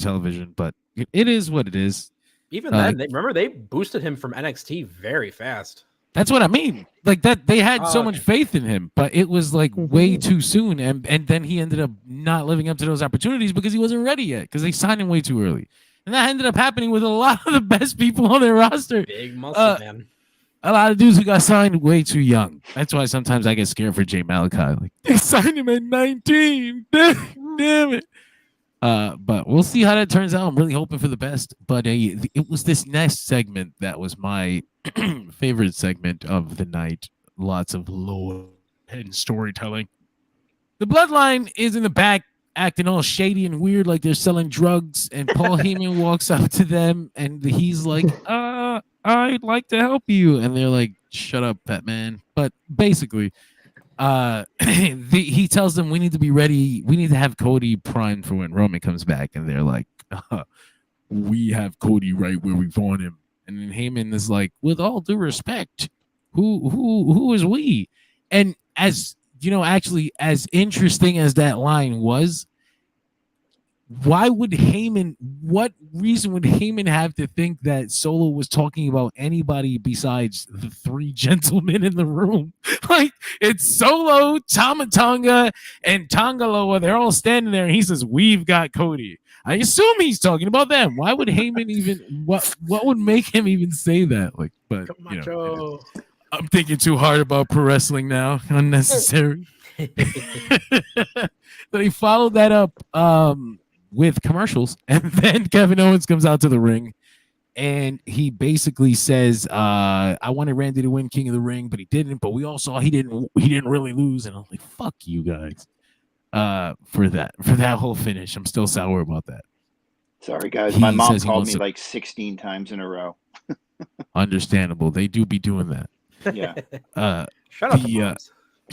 television. But it is what it is. Even then, remember they boosted him from NXT very fast. That's what I mean. Like that, they had so much faith in him, but it was like way too soon, and then he ended up not living up to those opportunities because he wasn't ready yet because they signed him way too early, and that ended up happening with a lot of the best people on their roster. Big muscle man. A lot of dudes who got signed way too young. That's why sometimes I get scared for Jay Malachi. Like they signed him at 19. Damn it. But we'll see how that turns out. I'm really hoping for the best. But it was this next segment that was my favorite segment of the night. Lots of lore and storytelling. The Bloodline is in the back acting all shady and weird like they're selling drugs. And Paul Heyman walks up to them and he's like, I'd like to help you. And they're like, shut up, Pet Man. But basically, he tells them we need to be ready. We need to have Cody primed for when Roman comes back. And they're like, we have Cody right where we want him. And then Heyman is like, with all due respect, who is we? And as you know, actually, as interesting as that line was, why would Heyman, what reason would Heyman have to think that Solo was talking about anybody besides the three gentlemen in the room? Like, it's Solo, Tama Tonga, and Tongaloa. They're all standing there, and he says, we've got Cody. I assume he's talking about them. Why would Heyman even, what would make him even say that? Like, but, you know, I'm thinking too hard about pro wrestling now. Unnecessary. So he followed that up, with commercials, and then Kevin Owens comes out to the ring and he basically says, I wanted Randy to win King of the Ring, but he didn't, but we all saw he didn't really lose. And I'm like, fuck you guys, for that whole finish. I'm still sour about that. Sorry guys, my mom called me like 16 times in a row. Understandable. They do be doing that. Yeah. Shout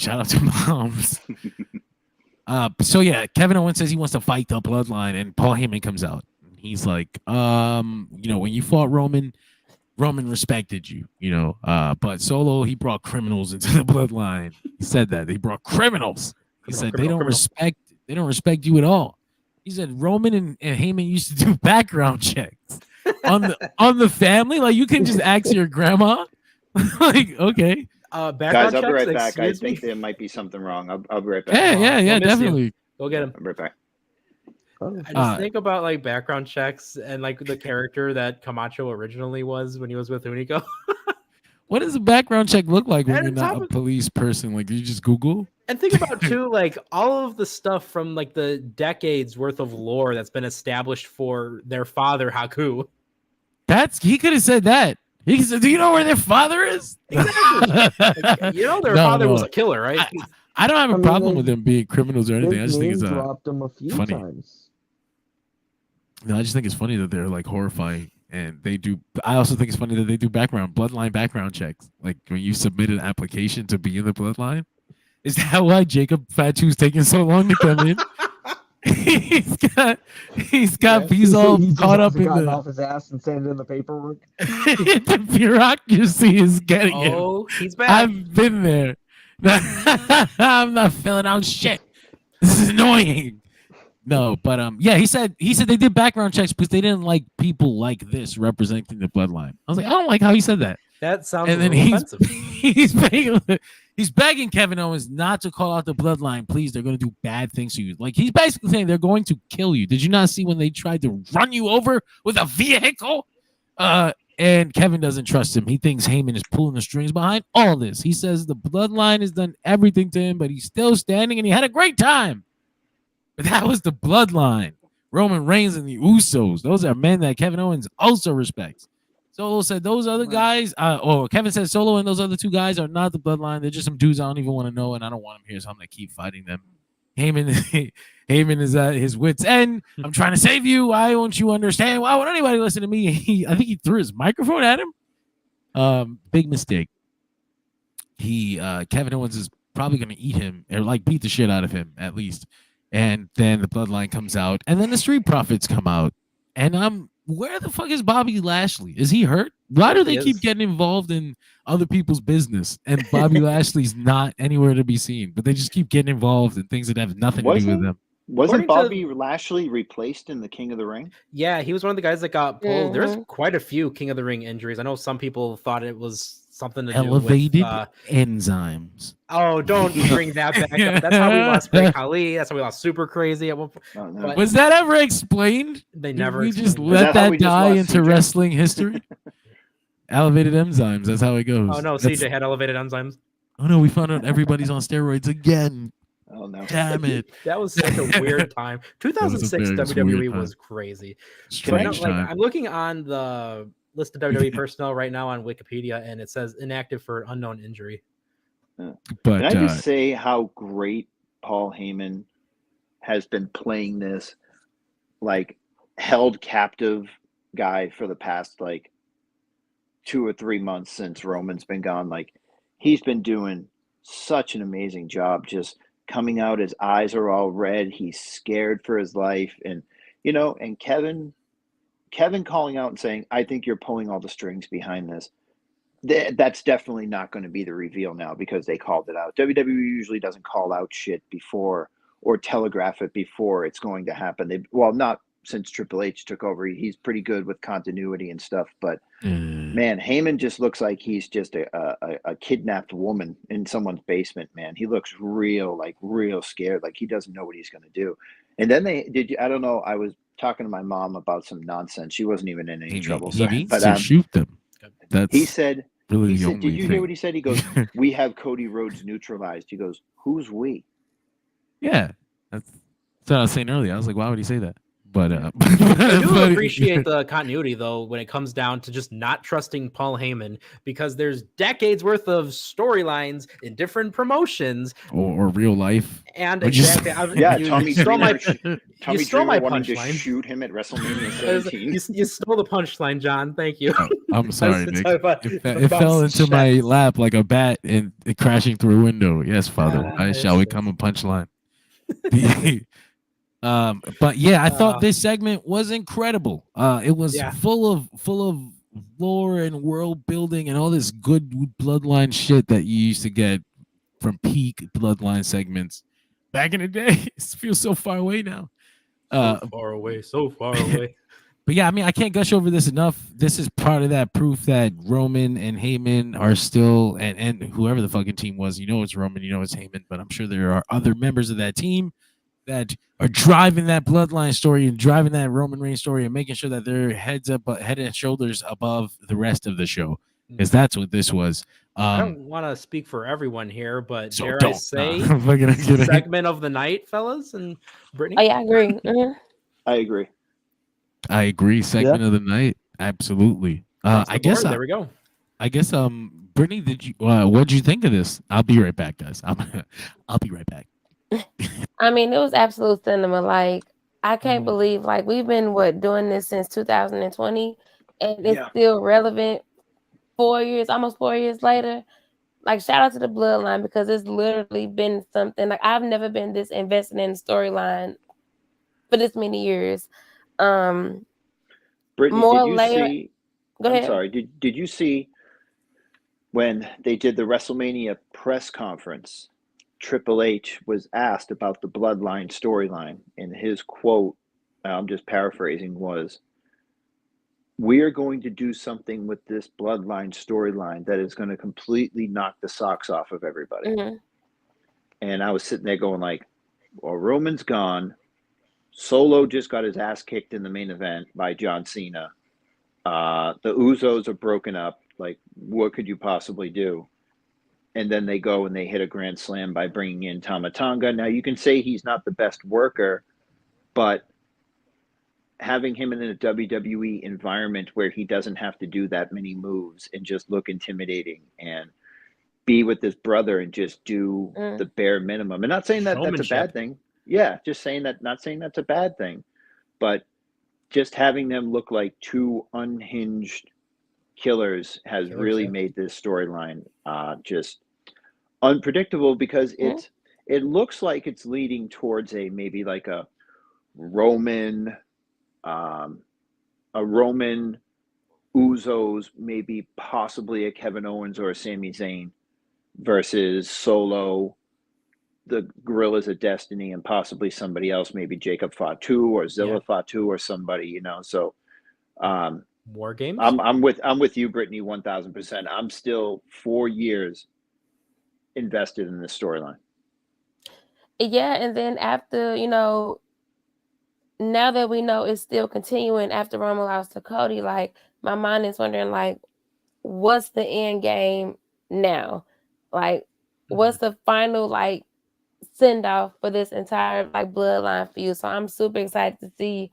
out to moms. So yeah, Kevin Owens says he wants to fight the Bloodline, and Paul Heyman comes out. He's like, you know, when you fought Roman respected you, you know, but Solo, he brought criminals into the Bloodline. He said that he brought criminals. He said they don't respect you at all. He said Roman and Heyman used to do background checks on the family. Like, you can just ask your grandma. Like, okay. Guys, I'll be right back. I think there might be something wrong. I'll be right back. Yeah, definitely. Go get him. I'll be right back. I just think about like background checks and like the character that Camacho originally was when he was with Unico. What does a background check look like when you're not a police person? Like, you just Google? And think about too, like all of the stuff from like the decades worth of lore that's been established for their father Haku. He could have said that. He said, do you know where their father is? Exactly. You know, their father was a killer, right? I don't have a problem with them being criminals or anything. I just think it's dropped them a few funny. Times. No, I just think it's funny that they're like horrifying, and they do. I also think it's funny that they do bloodline background checks. Like when you submit an application to be in the bloodline. Is that why Jacob Fatu's taking so long to come in? he's all caught up in the off his ass and sent in the paperwork. The bureaucracy is getting him. Oh, he's back. I've been there. I'm not filling out shit. This is annoying. No, but yeah, he said they did background checks because they didn't like people like this representing the bloodline. I was like, I don't like how he said that. That sounds and then offensive. He's begging Kevin Owens not to call out the bloodline. Please, they're going to do bad things to you. Like, he's basically saying they're going to kill you. Did you not see when they tried to run you over with a vehicle? And Kevin doesn't trust him. He thinks Heyman is pulling the strings behind all this. He says the bloodline has done everything to him, but he's still standing and he had a great time. But that was the bloodline. Roman Reigns and the Usos. Those are men that Kevin Owens also respects. Solo said those other guys, Kevin said Solo and those other two guys are not the bloodline. They're just some dudes I don't even want to know, and I don't want them here, so I'm going to keep fighting them. Heyman is at his wit's end. I'm trying to save you. Why won't you understand? Why won't anybody listen to me? I think he threw his microphone at him. Big mistake. Kevin Owens is probably going to eat him or like beat the shit out of him at least. And then the bloodline comes out, and then the Street Profits come out. And I'm where the fuck is Bobby Lashley? Is he hurt? Why do they keep getting involved in other people's business? And Bobby Lashley's not anywhere to be seen, but they just keep getting involved in things that have nothing to do with them. Wasn't Bobby Lashley replaced in the King of the Ring? Yeah, he was one of the guys that got pulled. There's quite a few King of the Ring injuries. I know some people thought it was something to elevated do with enzymes. Oh, don't bring that back up. That's how we lost Great Khali. That's how we lost Super Crazy at one point. Oh, no. Was that ever explained? They never. We just let that die into wrestling history. Elevated enzymes. That's how it goes. Oh no, CJ had elevated enzymes. Oh no, we found out everybody's on steroids again. Oh no! Damn it! That was such a weird time. 2006 WWE was crazy. Strange time. I'm looking on the list of WWE personnel right now on Wikipedia, and it says inactive for unknown injury. But can I just say how great Paul Heyman has been playing this, like, held captive guy for the past 2 or 3 months since Roman's been gone. Like, he's been doing such an amazing job, just coming out. His eyes are all red. He's scared for his life, and and Kevin calling out and saying, "I think you're pulling all the strings behind this." That's definitely not going to be the reveal now because they called it out. WWE usually doesn't call out shit before or telegraph it before it's going to happen. Not since Triple H took over. He's pretty good with continuity and stuff. But man, Heyman just looks like he's just a kidnapped woman in someone's basement. Man, he looks real scared. Like he doesn't know what he's going to do. And then I don't know. I was talking to my mom about some nonsense. She wasn't even in any trouble. He needs to shoot them. He said, really did you hear what he said? He goes, "We have Cody Rhodes neutralized." He goes, "Who's we?" Yeah, that's what I was saying earlier. I was like, why would he say that? But I do appreciate the continuity, though, when it comes down to just not trusting Paul Heyman, because there's decades worth of storylines in different promotions or real life. And exactly, Tommy stole my punchline. Shoot him at WrestleMania 17. You stole the punchline, John. Thank you. I'm sorry, Nick. It fell into my lap like a bat and crashing through a window. Yes, Father. I shall become a punchline. But yeah, I thought this segment was incredible. It was full of lore and world building and all this good bloodline shit that you used to get from peak bloodline segments back in the day. It feels so far away now. So far away. But yeah, I mean, I can't gush over this enough. This is part of that proof that Roman and Heyman are still, and whoever the fucking team was, it's Roman, it's Heyman, but I'm sure there are other members of that team that are driving that bloodline story and driving that Roman Reigns story and making sure that they're head and shoulders above the rest of the show, because that's what this was. I don't want to speak for everyone here, but so dare I say segment of the night, fellas and Brittany? Oh, yeah, I agree. I agree. Segment of the night. Absolutely. I guess there we go. I guess Brittany, what'd you think of this? I'll be right back, guys. I'll be right back. I mean, it was absolute cinema. Like, I can't believe, we've been doing this since 2020, and it's still relevant. 4 years, almost 4 years later. Like, shout out to the bloodline, because it's literally been something. Like, I've never been this invested in the storyline for this many years. Brittany, more did you layer. see? Go ahead. I'm sorry. Did you see when they did the WrestleMania press conference? Triple H was asked about the bloodline storyline, and his quote, I'm just paraphrasing, was, "We are going to do something with this bloodline storyline that is going to completely knock the socks off of everybody." Mm-hmm. And I was sitting there going well, Roman's gone. Solo just got his ass kicked in the main event by John Cena. The Usos are broken up. Like, what could you possibly do? And then they go and they hit a grand slam by bringing in Tama Tonga. Now, you can say he's not the best worker, but having him in a WWE environment where he doesn't have to do that many moves and just look intimidating and be with his brother and just do the bare minimum. And not saying that that's a bad thing. Yeah, just saying that, not saying that's a bad thing, but just having them look like two unhinged killers has really made this storyline just unpredictable, because it looks like it's leading towards maybe like a Roman a Roman, Usos, maybe possibly a Kevin Owens or a Sami Zayn versus Solo, the Gorillas of Destiny, and possibly somebody else, maybe Jacob Fatu or Zilla Fatu or somebody, you know. So War Games. I'm with you, Brittany, 1000%. I'm still 4 years invested in this storyline. Yeah, and then after, you know, now that we know it's still continuing after Roman lost to Cody, like my mind is wondering, like, what's the end game now? Like, what's the final like send off for this entire like bloodline feud? So I'm super excited to see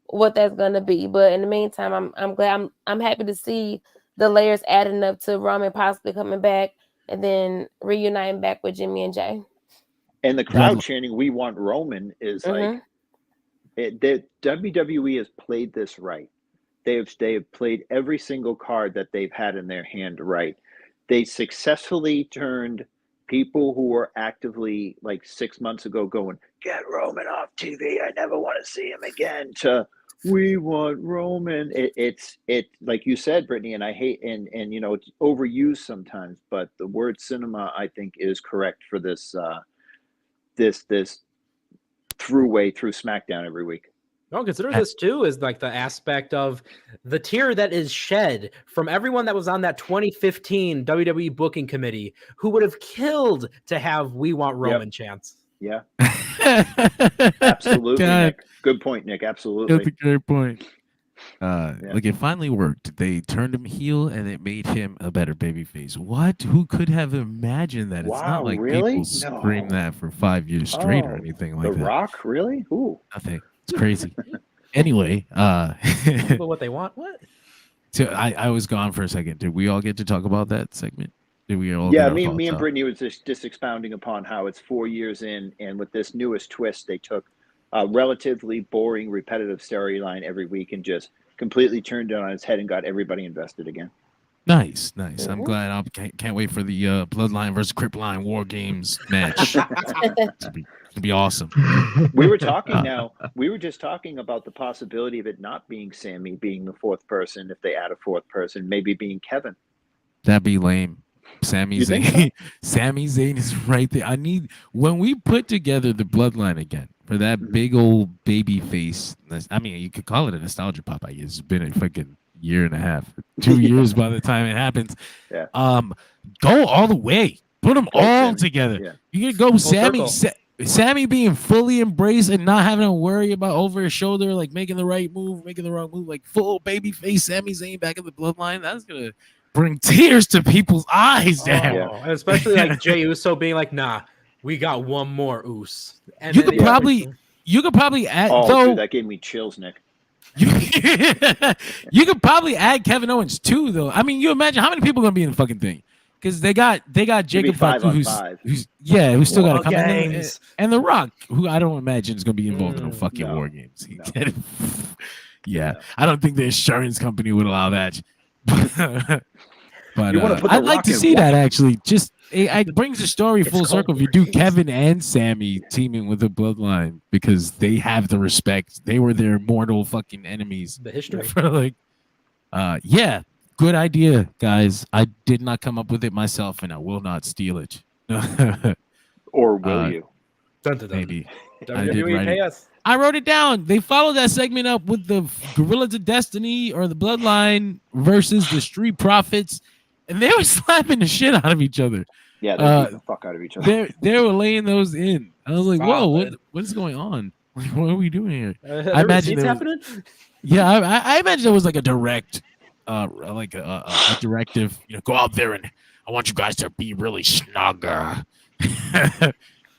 what that's gonna be. But in the meantime, I'm glad I'm happy to see the layers adding up to Roman possibly coming back and then reuniting back with Jimmy and Jay. And the crowd chanting "We want Roman" is like WWE has played this right. They have played every single card that they've had in their hand right. They successfully turned people who were actively like 6 months ago going, "Get Roman off TV. I never want to see him again," to "We want Roman." It's like you said, Brittany, and I hate and you know it's overused sometimes, but the word cinema I think is correct for this this throughway through SmackDown every week. No, consider this too is like the aspect of the tear that is shed from everyone that was on that 2015 WWE booking committee who would have killed to have "We Want Roman" chants. Yeah. Absolutely, Nick. Good point, Nick. Absolutely. That's a great point. Like it finally worked. They turned him heel and it made him a better babyface. What? Who could have imagined that? It's not like people screamed that for 5 years straight or anything like that. The Rock, really? Ooh. Nothing. It's crazy. Anyway, People what they want? What? So I was gone for a second. Did we all get to talk about that segment? Did we all? Yeah, me and Brittany was just expounding upon how it's 4 years in, and with this newest twist, they took a relatively boring, repetitive storyline every week and just completely turned it on its head and got everybody invested again. Nice. I'm glad. I can't wait for the Bloodline versus Crip Line War Games match. It'll be awesome. We were talking now. We were just talking about the possibility of it not being Sammy being the fourth person. If they add a fourth person, maybe being Kevin. That'd be lame. Sami Zayn. So? Sami Zayn is right there. When we put together the Bloodline again for that big old baby face. I mean, you could call it a nostalgia pop. I guess it's been a fucking year and a half, 2 years by the time it happens. Yeah. Go all the way. Put them all Sammy. together. Yeah. You can go Sammy. Sammy being fully embraced and not having to worry about over his shoulder, like making the right move, making the wrong move, like full baby face Sami Zayn back in the Bloodline. That's gonna bring tears to people's eyes. Damn. And especially like Jey Uso being like, "Nah, we got one more Oos." And you could probably add. Dude, that gave me chills, Nick. You could probably add Kevin Owens too, though. I mean, you imagine how many people are gonna be in the fucking thing. Because they got Jacob Fatu, who's still got to come in, and The Rock, who I don't imagine is going to be involved in fucking War Games. I don't think the insurance company would allow that. But I'd like to see that actually. Just it brings the story full circle if you do Kevin and Sammy teaming with the Bloodline because they have the respect. They were their mortal fucking enemies. The history for Good idea, guys. I did not come up with it myself, and I will not steal it. Or will you? Maybe. I wrote it down. They followed that segment up with the Gorillas of Destiny or the Bloodline versus the Street Profits, and they were slapping the shit out of each other. Yeah, they beat the fuck out of each other. They were laying those in. I was like, whoa, what is going on? Like, what are we doing here? I imagine happening. Yeah, I imagine it was like a direct. Like a directive, go out there and I want you guys to be really snugger.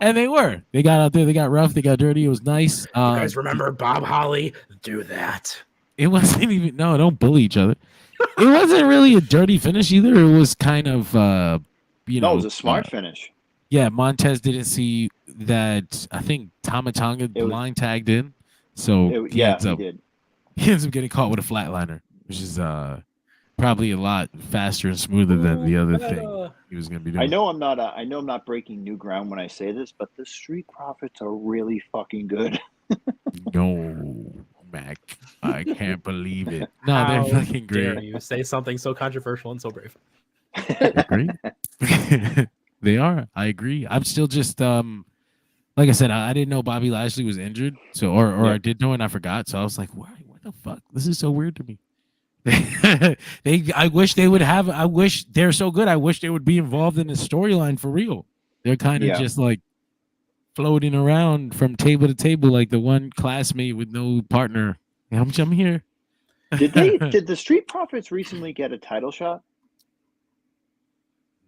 And they were. They got out there. They got rough. They got dirty. It was nice. You guys remember Bob Holly? Do that. It wasn't even. No, don't bully each other. It wasn't really a dirty finish either. It was kind of, No, it was a smart finish. Yeah, Montez didn't see that. I think Tama Tonga line tagged in, so he ends up getting caught with a flatliner, which is probably a lot faster and smoother than the other thing he was going to be doing. I know I'm not breaking new ground when I say this, but the Street Profits are really fucking good. No, Mac. I can't believe it. No, How they're fucking dare great. you say something so controversial and so brave? They're great. They are. I agree. I'm still just like I said, I didn't know Bobby Lashley was injured. So or I did know and I forgot. So I was like, what the fuck? This is so weird to me. I wish they would have. I wish they're so good. I wish they would be involved in the storyline for real. They're kind of just like floating around from table to table like the one classmate with no partner. I'm here. Did the Street Profits recently get a title shot?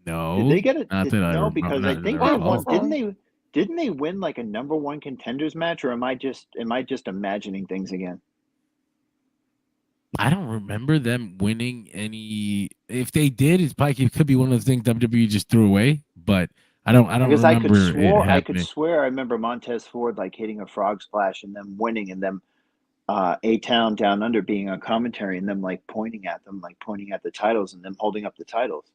No. Did they get it? No, because I think they won. Didn't they win like a #1 contenders match, or am I just imagining things again? I don't remember them winning any. If they did, it could be one of the things WWE just threw away. But I don't Because remember I could swear I remember Montez Ford like hitting a frog splash and them winning, and them A-Town Down Under being on commentary and them like pointing at the titles and them holding up the titles.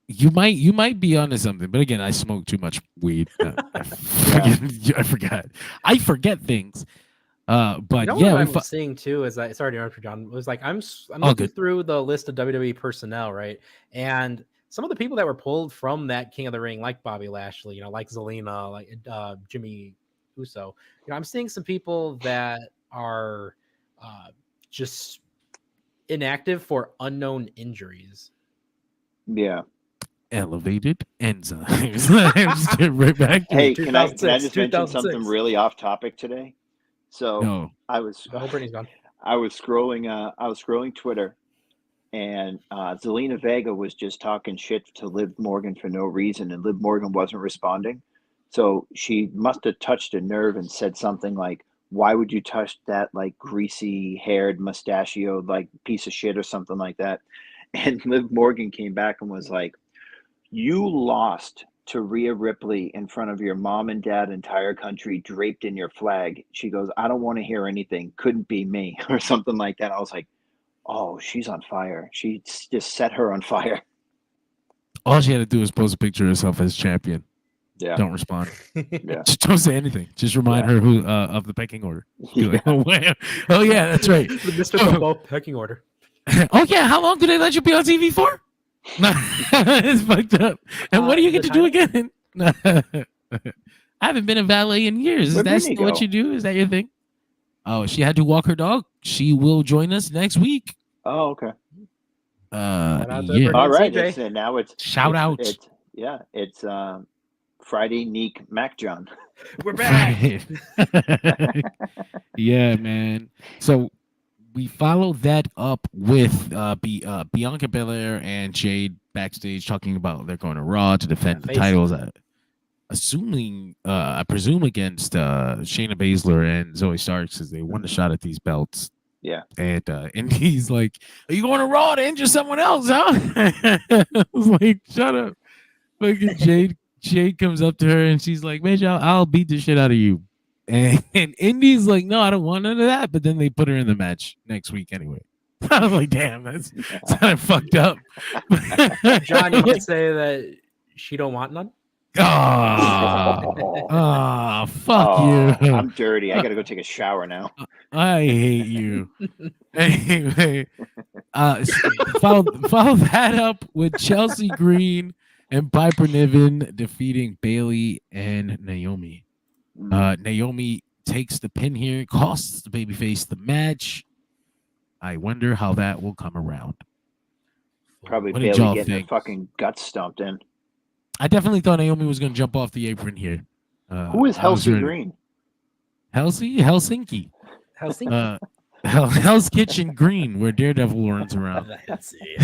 You might be onto something, but again, I smoke too much weed. I forgot. I forget things. But what I'm seeing too is sorry to interrupt you, John. It was like I'm looking through the list of WWE personnel, right? And some of the people that were pulled from that King of the Ring, like Bobby Lashley, like Zelina, like Jimmy Uso. I'm seeing some people that are just inactive for unknown injuries. Yeah. Elevated enzymes. I'm just getting right back to Hey, can I just mention something really off topic today? So I was scrolling Twitter, and Zelina Vega was just talking shit to Liv Morgan for no reason, and Liv Morgan wasn't responding. So she must have touched a nerve and said something like, "Why would you touch that like greasy haired mustachioed like piece of shit," or something like that. And Liv Morgan came back and was like, "You lost to Rhea Ripley in front of your mom and dad, entire country draped in your flag." She goes, "I don't want to hear anything. Couldn't be me," or something like that. I was like, oh, she's on fire. She just set her on fire. All she had to do was post a picture of herself as champion. Yeah. Don't respond. Yeah. Just don't say anything. Just remind her who of the pecking order. Like, oh yeah, that's right. The Mr. Football pecking order. Oh yeah, how long do they let you be on TV for? It's fucked up. And what do you get to do again? I haven't been a valet in years. Is that still what you do? Is that your thing? Oh, she had to walk her dog. She will join us next week. Oh, okay. Yeah. All right. Now it's shout out. It's Friday Neek Mac John. We're back. Yeah, man. So we followed that up with Bianca Belair and Jade backstage talking about they're going to Raw to defend the titles. I presume against Shayna Baszler and Zoe Starks, because they won the shot at these belts. Yeah. And he's like, "Are you going to Raw to injure someone else, huh?" I was like, "Shut up." Fucking Jade comes up to her and she's like, "Man, I'll beat the shit out of you." And Indy's like, "No, I don't want none of that." But then they put her in the match next week anyway. I was like, damn, that's kind of fucked up. John, you might say that she don't want none. Fuck you. I'm dirty. I gotta go take a shower now. I hate you. Anyway, follow that up with Chelsea Green and Piper Niven defeating Bayley and Naomi. Naomi takes the pin here, costs the babyface the match. I wonder how that will come around. Probably Bayley getting her fucking guts stomped in. I definitely thought Naomi was going to jump off the apron here. Who is Helsey Green? Helsinki. Hell's Kitchen Green, where Daredevil runs around. Let's see.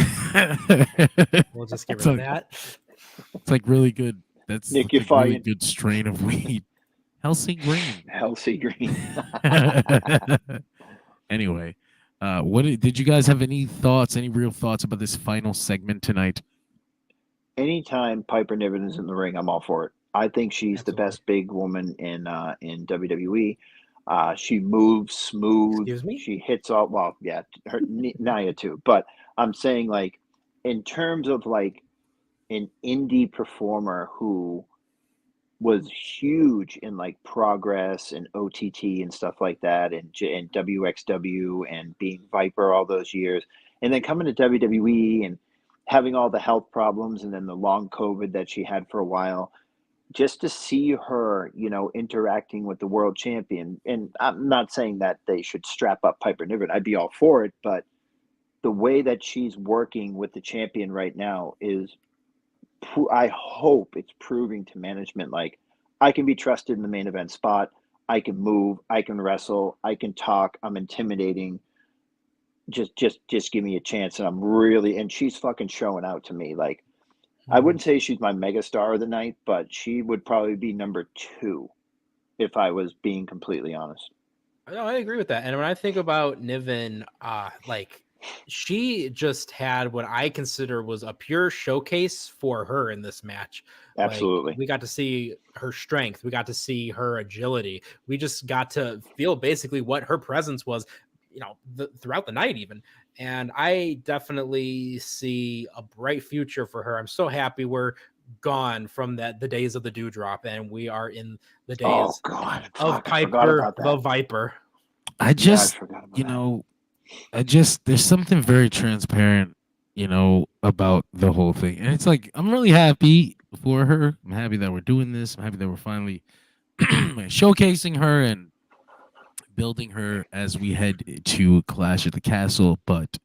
We'll just get rid of that. It's like really good. That's Nick, like a really good strain of weed. Helsey Green. Helsey Green. Anyway, did you guys have any real thoughts about this final segment tonight? Anytime Piper Niven is in the ring, I'm all for it. I think she's the best big woman in WWE. She moves smooth. Excuse me? She hits all well. Yeah, Nia too. But I'm saying, like, in terms of like an indie performer who was huge in like Progress and OTT and stuff like that, and WXW and being Viper all those years, and then coming to WWE and having all the health problems and then the long COVID that she had for a while. Just to see her, interacting with the world champion, and I'm not saying that they should strap up Piper Niven. I'd be all for it, but the way that she's working with the champion right now is, I hope it's proving to management like I can be trusted in the main event spot. I can move. I can wrestle. I can talk. I'm intimidating. Just give me a chance, and she's fucking showing out to me like. I wouldn't say she's my mega star of the night, but she would probably be number 2 if I was being completely honest. No, I agree with that. And when I think about Niven, like she just had what I consider was a pure showcase for her in this match. Absolutely. Like, we got to see her strength. We got to see her agility. We just got to feel basically what her presence was, throughout the night even. And I definitely see a bright future for her. I'm so happy we're gone from the days of the Dewdrop, and we are in the days of Piper the Viper. I just, there's something very transparent, about the whole thing. And it's like, I'm really happy for her. I'm happy that we're doing this. I'm happy that we're finally showcasing her and building her as we head to Clash at the Castle. But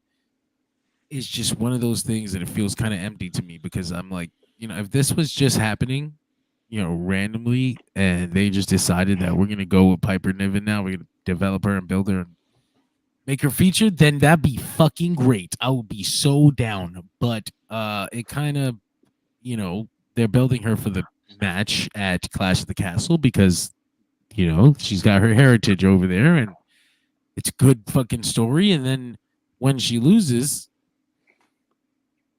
it's just one of those things that it feels kind of empty to me, because I'm like, if this was just happening, randomly, and they just decided that we're going to go with Piper Niven now, we're going to develop her and build her and make her featured, then that'd be fucking great. I would be so down. But it kind of, they're building her for the match at Clash at the Castle because, she's got her heritage over there and it's a good fucking story. And then when she loses,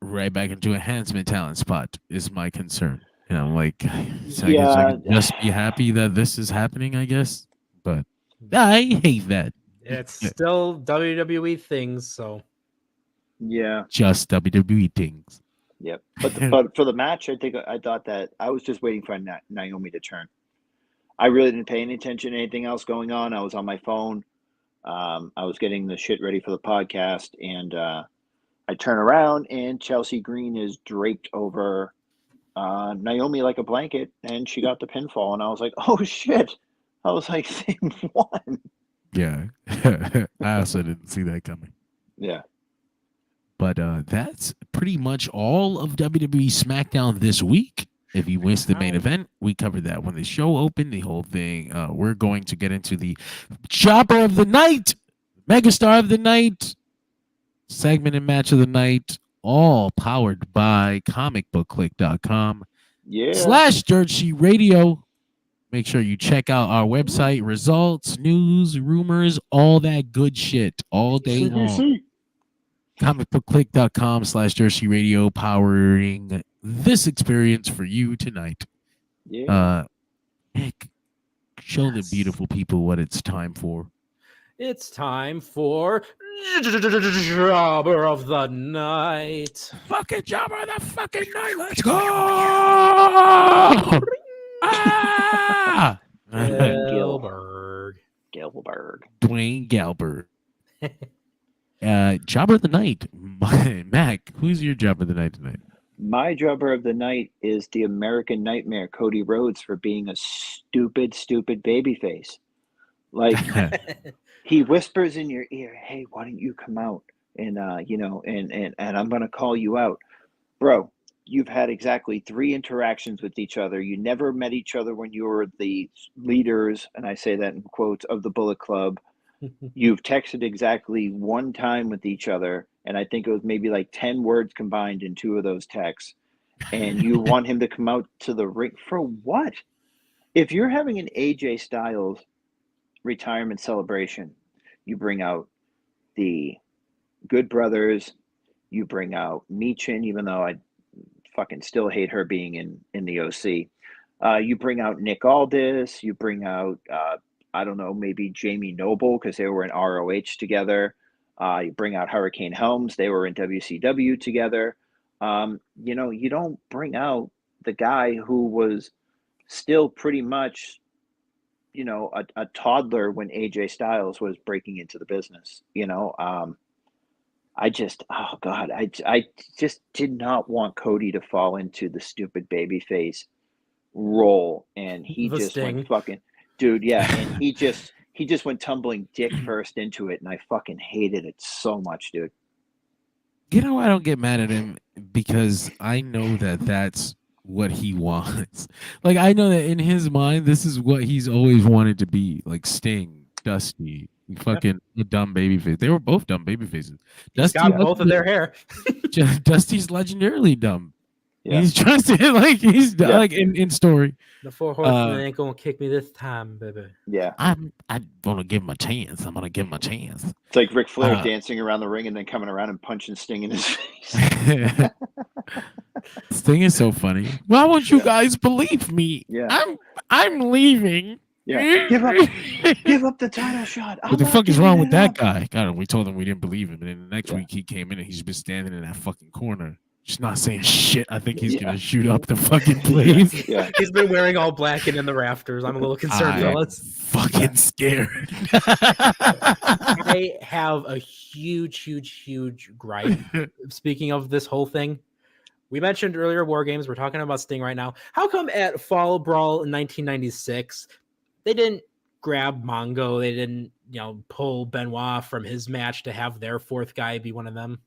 right back into enhancement talent spot is my concern. I'm like, so I guess I can just be happy that this is happening, I guess. But I hate that. It's still WWE things, so yeah, just WWE things. Yep. But for the match, I thought that I was just waiting for Naomi to turn. I really didn't pay any attention to anything else going on. I was on my phone. I was getting the shit ready for the podcast, and I turn around, and Chelsea Green is draped over Naomi like a blanket, and she got the pinfall, and I was like, oh shit. I was like, they won. Yeah. I also didn't see that coming. Yeah. But that's pretty much all of WWE Smackdown this week. If you missed the main event, we covered that when the show opened, the whole thing. We're going to get into the Chopper of the Night, Megastar of the Night, segment and match of the night, all powered by comicbookclick.com / Dirt Sheet Radio. Make sure you check out our website, results, news, rumors, all that good shit all day long. comicbookclick.com / Dirt Sheet Radio, powering this experience for you tonight. Nick, show the beautiful people what it's time for. It's time for Jobber of the Night. Fucking Jobber of the fucking night. Let's go. Gilbert. Dwayne Galberg. Jobber of the night. Mac, who's your Jobber of the night tonight? My Jobber of the night is the American Nightmare, Cody Rhodes, for being a stupid babyface. Like, he whispers in your ear, hey, why don't you come out? And, and I'm going to call you out. Bro, you've had exactly 3 interactions with each other. You never met each other when you were the leaders, and I say that in quotes, of the Bullet Club. You've texted exactly 1 time with each other, and I think it was maybe like 10 words combined in 2 of those texts. And you want him to come out to the ring for what? If you're having an AJ Styles retirement celebration, you bring out the Good Brothers, you bring out Meechin, even though I fucking still hate her being in the OC. You bring out Nick Aldis, you bring out I don't know, maybe Jamie Noble, because they were in ROH together. You bring out Hurricane Helms. They were in WCW together. You don't bring out the guy who was still pretty much, a toddler when AJ Styles was breaking into the business. I just, oh God, I just did not want Cody to fall into the stupid babyface role, and he The just Sting. went fucking, dude, yeah, and he just went tumbling dick first into it, and I fucking hated it so much, dude. I don't get mad at him because I know that that's what he wants. Like, I know that in his mind, this is what he's always wanted to be. Like Sting, Dusty, fucking a dumb babyface. They were both dumb babyfaces. He's got both of their hair. Dusty's legendarily dumb. Yeah. He's trusted, like he's like in story. The 4 horsemen ain't gonna kick me this time, baby. Yeah. I'm gonna give him a chance. I'm gonna give him a chance. It's like Ric Flair dancing around the ring and then coming around and punching Sting in his face. Sting is so funny. Why won't you guys believe me? Yeah. I'm leaving. Yeah. Give up the title shot. What the fuck is wrong with that guy? God, we told him we didn't believe him, and then the next week he came in and he's been standing in that fucking corner. Just not saying shit. I think he's gonna shoot up the fucking place. Yeah. He's been wearing all black and in the rafters. I'm a little concerned, fellas. Fucking scared. I have a huge gripe. Speaking of this whole thing, we mentioned earlier War Games. We're talking about Sting right now. How come at Fall Brawl in 1996 they didn't grab Mongo? They didn't, pull Benoit from his match to have their fourth guy be one of them?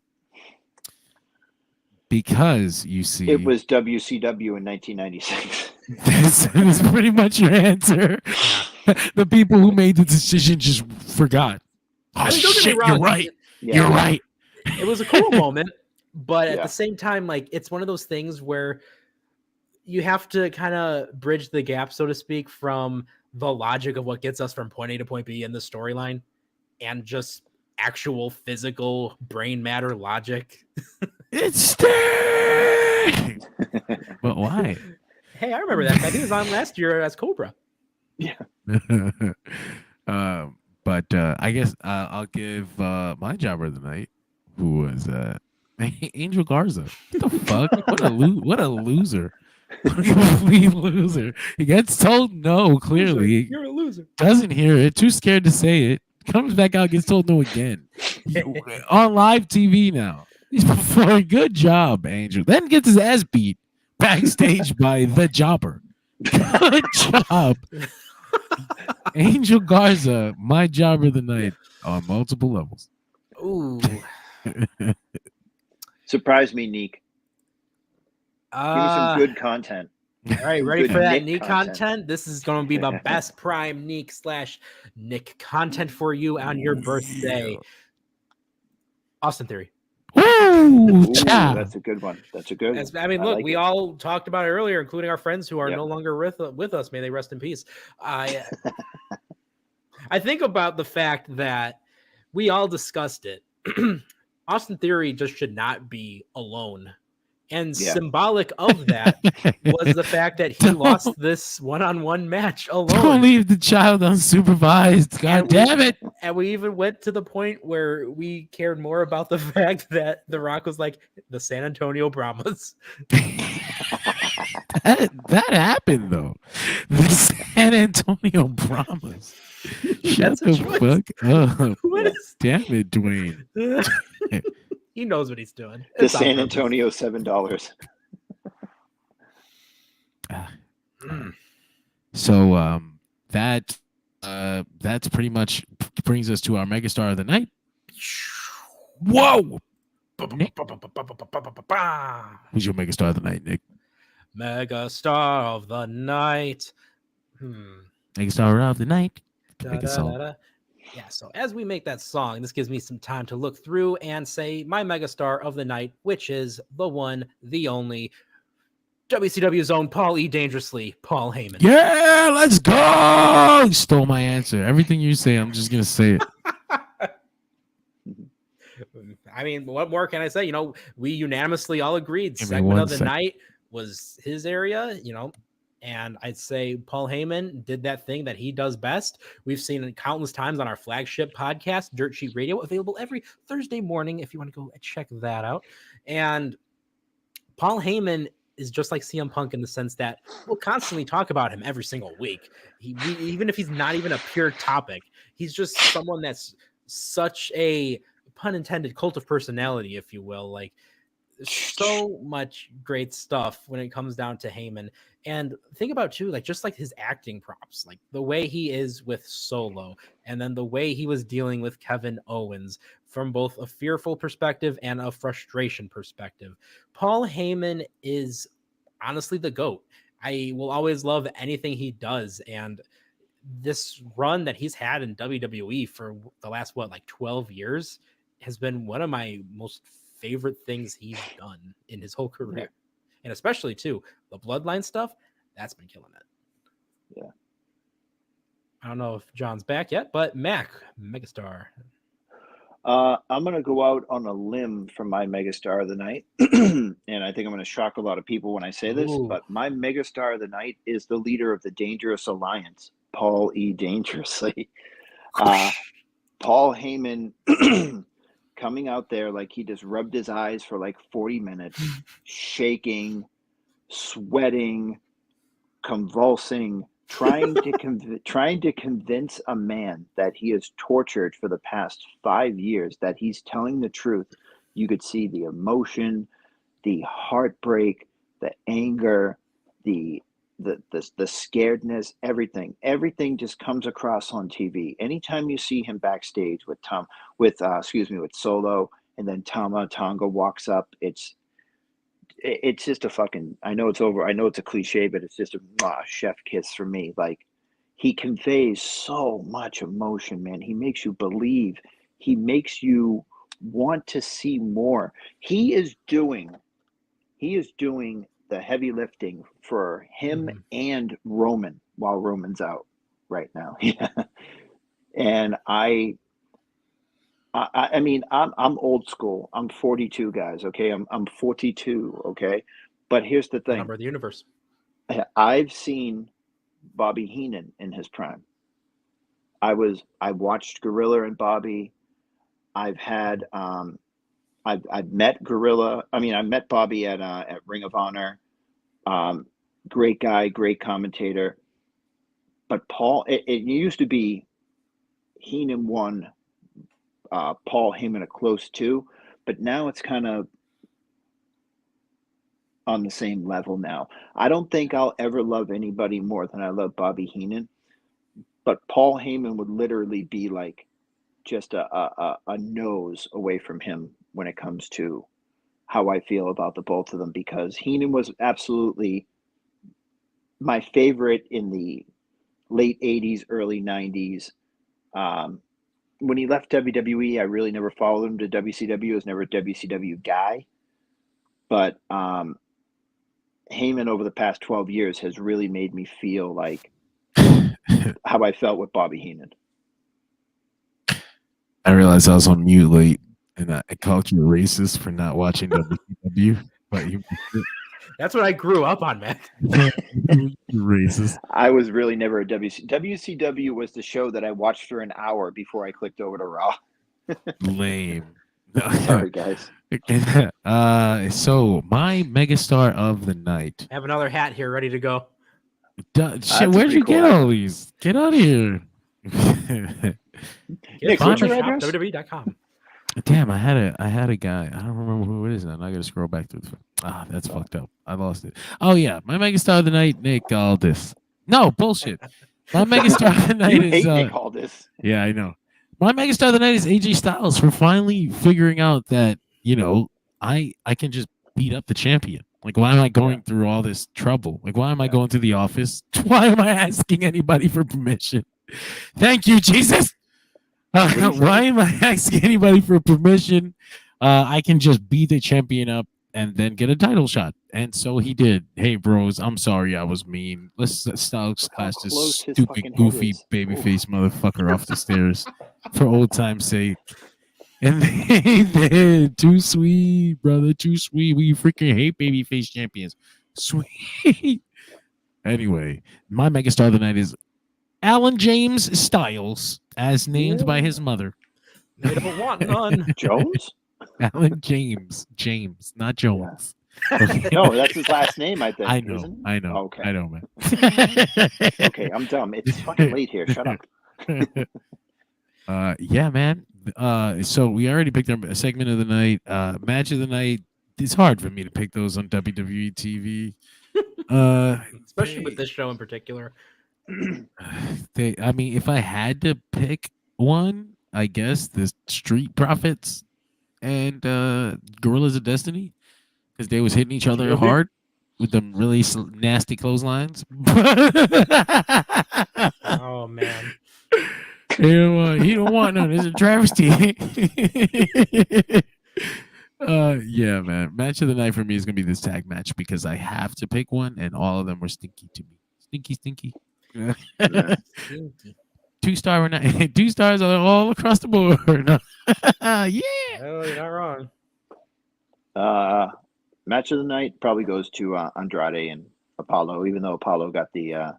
Because you see, it was WCW in 1996. That's pretty much your answer. The people who made the decision just forgot. Oh, shit, you're right. Yeah. You're right. It was a cool moment, but at the same time, like, it's one of those things where you have to kind of bridge the gap, so to speak, from the logic of what gets us from point A to point B in the storyline and just actual physical brain matter logic. It's Sting! But why? Hey, I remember that guy. He was on last year as Cobra. Yeah. But I guess I'll give my jobber of the night, who was Angel Garza. What the fuck? What a loser. What a complete loser. He gets told no, clearly. You're a loser. Doesn't hear it. Too scared to say it. Comes back out, gets told no again. On live TV now. He's performing. Good job, Angel. Then gets his ass beat backstage by the jobber. Good job. Angel Garza, my jobber of the night on multiple levels. Ooh. Surprise me, Neek. Give me some good content. All right, ready Good for that Nick Neek content? This is going to be the best prime Neek / Nick content for you on your birthday. Austin Theory. Ooh, that's a good one. That's a good one. I mean, look, we all talked about it earlier, including our friends who are Yep. no longer with us. May they rest in peace. I think about the fact that we all discussed it. Austin Theory just should not be alone. And symbolic of that was the fact that he lost this one-on-one match alone. Don't leave the child unsupervised. God damn it. And we even went to the point where we cared more about the fact that The Rock was like the San Antonio Brahmas. that happened, though. The San Antonio Brahmas. Shut the fuck up. Damn it, Dwayne. He knows what he's doing. The San Antonio $7. So that's pretty much brings us to our megastar of the night. Whoa! Nick? Who's your megastar of the night, Nick? Megastar of the night. Megastar of the night. Yeah, so as we make that song, this gives me some time to look through and say my megastar of the night, which is the one, the only, WCW's own Paul E. Dangerously, Paul Heyman. Yeah, let's go! You stole my answer. Everything you say, I'm just going to say it. I mean, what more can I say? We unanimously all agreed segment of the night was his area, and I'd say Paul Heyman did that thing that he does best. We've seen it countless times on our flagship podcast, Dirt Sheet Radio, available every Thursday morning if you want to go check that out. And Paul Heyman is just like CM Punk in the sense that we'll constantly talk about him every single week. Even if he's not even a pure topic, he's just someone that's such a, pun intended, cult of personality, if you will. Like, so much great stuff when it comes down to Heyman. And think about too, like just like his acting props, like the way he is with Solo, and then the way he was dealing with Kevin Owens from both a fearful perspective and a frustration perspective. Paul Heyman is honestly the GOAT. I will always love anything he does. And this run that he's had in WWE for the last, 12 years has been one of my most favorite things he's done in his whole career. Yeah. And especially too, the bloodline stuff, that's been killing it. Yeah. I don't know if John's back yet, but Mac, Megastar. I'm going to go out on a limb for my Megastar of the night. And I think I'm going to shock a lot of people when I say this, but my Megastar of the night is the leader of the Dangerous Alliance, Paul E. Dangerously. Paul Heyman coming out there like he just rubbed his eyes for like 40 minutes, shaking, sweating, convulsing, trying to convince a man that he is tortured for the past 5 years that he's telling the truth. You could see the emotion, the heartbreak, the anger, the scaredness, everything just comes across on TV. Anytime you see him backstage with Solo, and then Tama Tonga walks up, it's just a fucking, I know it's over, I know it's a cliche, but it's just a chef kiss for me. Like, he conveys so much emotion, man. He makes you believe. He makes you want to see more. He is doing the heavy lifting for him and Roman while Roman's out right now. Yeah. And I mean, I'm old school. I'm 42, guys. Okay. I'm 42. Okay. But here's the thing. Number of the universe. I've seen Bobby Heenan in his prime. I watched Gorilla and Bobby. I've met Gorilla. I mean, I met Bobby at Ring of Honor. Great guy, great commentator. But Paul, it used to be Heenan 1, Paul Heyman a close 2, but now it's kind of on the same level now. I don't think I'll ever love anybody more than I love Bobby Heenan, but Paul Heyman would literally be like just a nose away from him when it comes to how I feel about the both of them, because Heenan was absolutely my favorite in the late 80s, early 90s. When he left WWE, I really never followed him to WCW. I was never a WCW guy. But Heyman over the past 12 years has really made me feel like how I felt with Bobby Heenan. I realized I was on mute late, and I called you a racist for not watching WCW. But that's what I grew up on, man. Racist. I was really never a WCW was the show that I watched for an hour before I clicked over to Raw. Lame. Sorry, guys. So my Megastar of the night. I have another hat here ready to go. Shit, where'd you get all these? Get out of here. Nick, what's your address? WWE.com. Damn, I had a guy. I don't remember who it is now. I gotta scroll back through the that's fucked up. I lost it. Oh yeah, my Megastar of the night, Nick Aldis. No, bullshit. My Megastar of the night is Nick Aldis. Yeah, I know. My Megastar of the night is AJ Styles for finally figuring out that, I can just beat up the champion. Like, why am I going through all this trouble? Like, why am I going to the office? Why am I asking anybody for permission? Thank you, Jesus. Why am I asking anybody for permission? I can just beat the champion up and then get a title shot. And so he did. Hey, bros, I'm sorry I was mean. Let's Styles class this stupid, goofy, babyface motherfucker off the stairs for old time's sake. And they did. Too sweet, brother. Too sweet. We freaking hate babyface champions. Sweet. Anyway, my Megastar of the night is Alan James Styles, as named by his mother. They don't want none. Jones? Alan James, not Jones. Okay. No, that's his last name, I think. I know, Isn't it? I know, Okay. I know, man. Okay, I'm dumb. It's fucking late here. Shut up. Yeah, man. So we already picked our segment of the night. Match of the night. It's hard for me to pick those on WWE TV. Especially with this show in particular. I mean, if I had to pick one, I guess the Street Profits and Gorillas of Destiny, because they was hitting each other hard with them really nasty clotheslines. Oh man. He don't want none. It's a travesty. Yeah, man. Match of the night for me is gonna be this tag match because I have to pick one, and all of them were stinky to me. Stinky. Stinky. 2-star or not? 2 stars all across the board. Yeah. Oh, you're not wrong. Match of the night probably goes to Andrade and Apollo, even though Apollo got the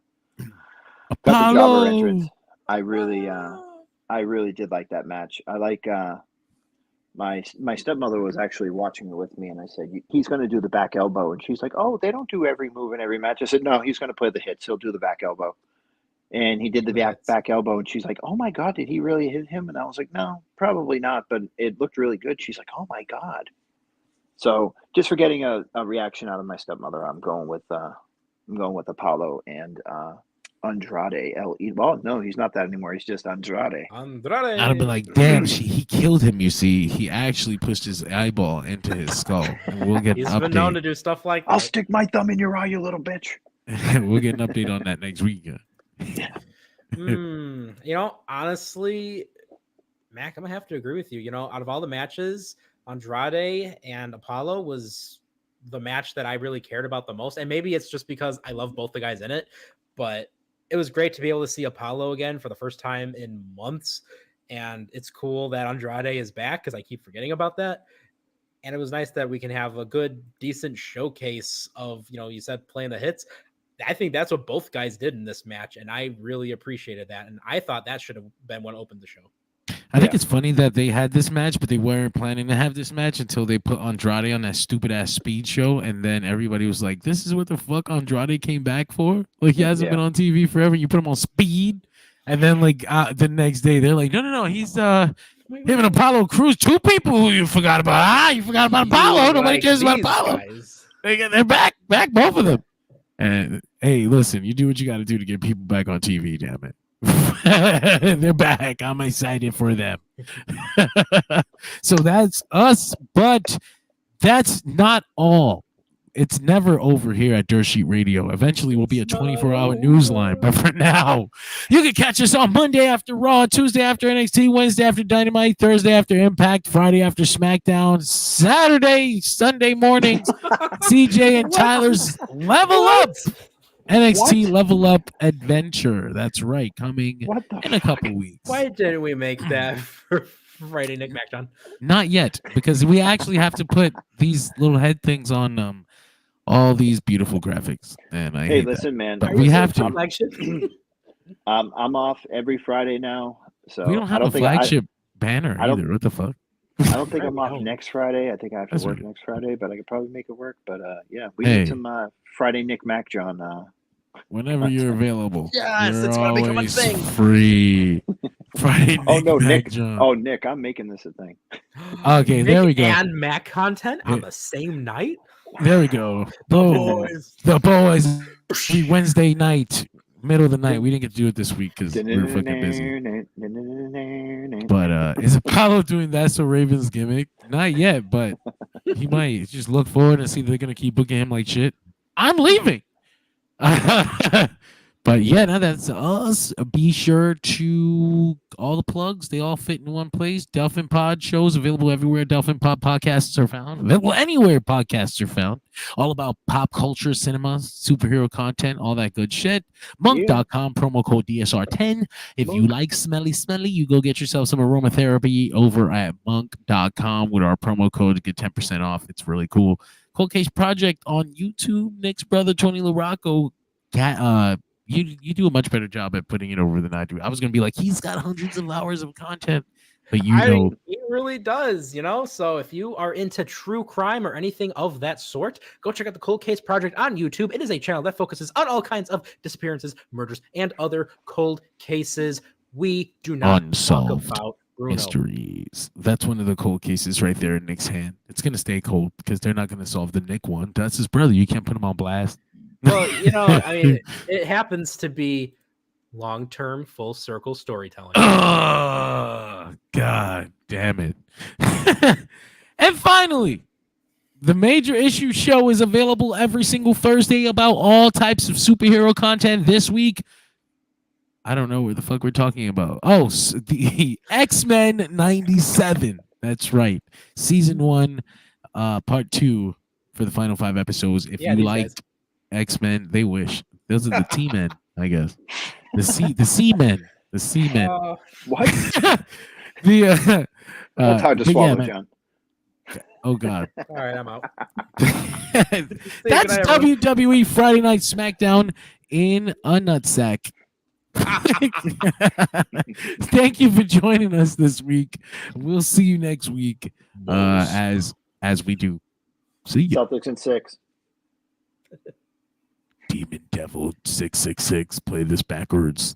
jobber entrance. I really did like that match. I like my stepmother was actually watching it with me, and I said he's going to do the back elbow, and she's like, "Oh, they don't do every move in every match." I said, "No, he's going to play the hits. He'll do the back elbow." And he did the back elbow, and she's like, "Oh my God, did he really hit him?" And I was like, "No, probably not, but it looked really good." She's like, "Oh my God." So just for getting a reaction out of my stepmother, I'm going with Apollo and Andrade. Well, no, he's not that anymore. He's just Andrade. I'd be like, damn, he killed him. You see, he actually pushed his eyeball into his skull. And we'll get He's an update. been known to do stuff like that. I'll stick my thumb in your eye, you little bitch. We'll get an update on that next week. You know, honestly, Mac, I'm gonna have to agree with you. You know, out of all the matches, Andrade and Apollo was the match that I really cared about the most. And maybe it's just because I love both the guys in it, but it was great to be able to see Apollo again for the first time in months. And it's cool that Andrade is back because I keep forgetting about that. And it was nice that we can have a good, decent showcase of, you know, you said playing the hits. I think that's what both guys did in this match, and I really appreciated that. And I thought that should have been what opened the show. I think it's funny that they had this match, but they weren't planning to have this match until they put Andrade on that stupid ass speed show, and then everybody was like, "This is what the fuck Andrade came back for? Like he hasn't been on TV forever. You put him on speed." And then like the next day, they're like, no, he's him and Apollo Crews, 2 people who you forgot about. You forgot about Apollo. Nobody cares about Apollo. They're back, both of them. And hey, listen, you do what you got to do to get people back on TV. Damn it, they're back. I'm excited for them. So that's us, but that's not all. It's never over here at Dirt Sheet Radio. Eventually, we'll be a 24-hour news line. But for now, you can catch us on Monday after Raw, Tuesday after NXT, Wednesday after Dynamite, Thursday after Impact, Friday after SmackDown, Saturday, Sunday mornings, CJ and Tyler's Level Up. NXT Level Up Adventure. That's right. Coming in a couple weeks. Why didn't we make that for Friday Nick Smackdown? Not yet, because we actually have to put these little head things on all these beautiful graphics. And I hate listen, that. man. But we have to. I'm off every Friday now, so We don't have a flagship banner either. What the fuck? I don't think I'm off next Friday. I think I have to work next Friday, but I could probably make it work. But yeah, we need some Friday Nick Mac John. Whenever you're available. Yes, you're it's gonna become a always thing. Free. Friday Nick Nick. John. Oh, Nick, I'm making this a thing. Okay, there we go. And Mac content on the same night. There we go. Boom. The boys. Wednesday night, middle of the night. We didn't get to do it this week because we were fucking busy. But is Apollo doing That's So Raven's gimmick? Not yet, but he might. Just look forward and see if they're gonna keep booking him like shit. I'm leaving. But yeah, now that's us. Be sure to all the plugs. They all fit in one place. Delphin Pod shows available everywhere. Delphin Pod podcasts are found. Available anywhere podcasts are found. All about pop culture, cinema, superhero content, all that good shit. Monk.com, promo code DSR10. If you like smelly, you go get yourself some aromatherapy over at monk.com with our promo code to get 10% off. It's really cool. Cold Case Project on YouTube. Nick's brother, Tony LaRocco. You do a much better job at putting it over than I do. I was going to be like, he's got hundreds of hours of content. But you know, he really does, you know. So if you are into true crime or anything of that sort, go check out the Cold Case Project on YouTube. It is a channel that focuses on all kinds of disappearances, murders, and other cold cases. We do not unsolved talk about Bruno. mysteries. That's one of the cold cases right there in Nick's hand. It's gonna stay cold because they're not gonna solve the Nick one. That's his brother. You can't put him on blast. Well, you know, I mean, it happens to be long-term full circle storytelling. Oh, God damn it. And finally, the Major Issue Show is available every single Thursday about all types of superhero content. This week, I don't know where the fuck we're talking about. Oh, the X-Men 97. That's right. Season 1, part 2 for the final 5 episodes. If you liked X-Men, they wish. Those are the T-Men, I guess. The Seamen. The Seamen. What? That's hard to swallow, John. Oh, God. All right, I'm out. That's WWE Friday Night Smackdown in a nutsack. Thank you for joining us this week. We'll see you next week as we do. See you. Celtics in 6. Demon Devil 666. Play this backwards.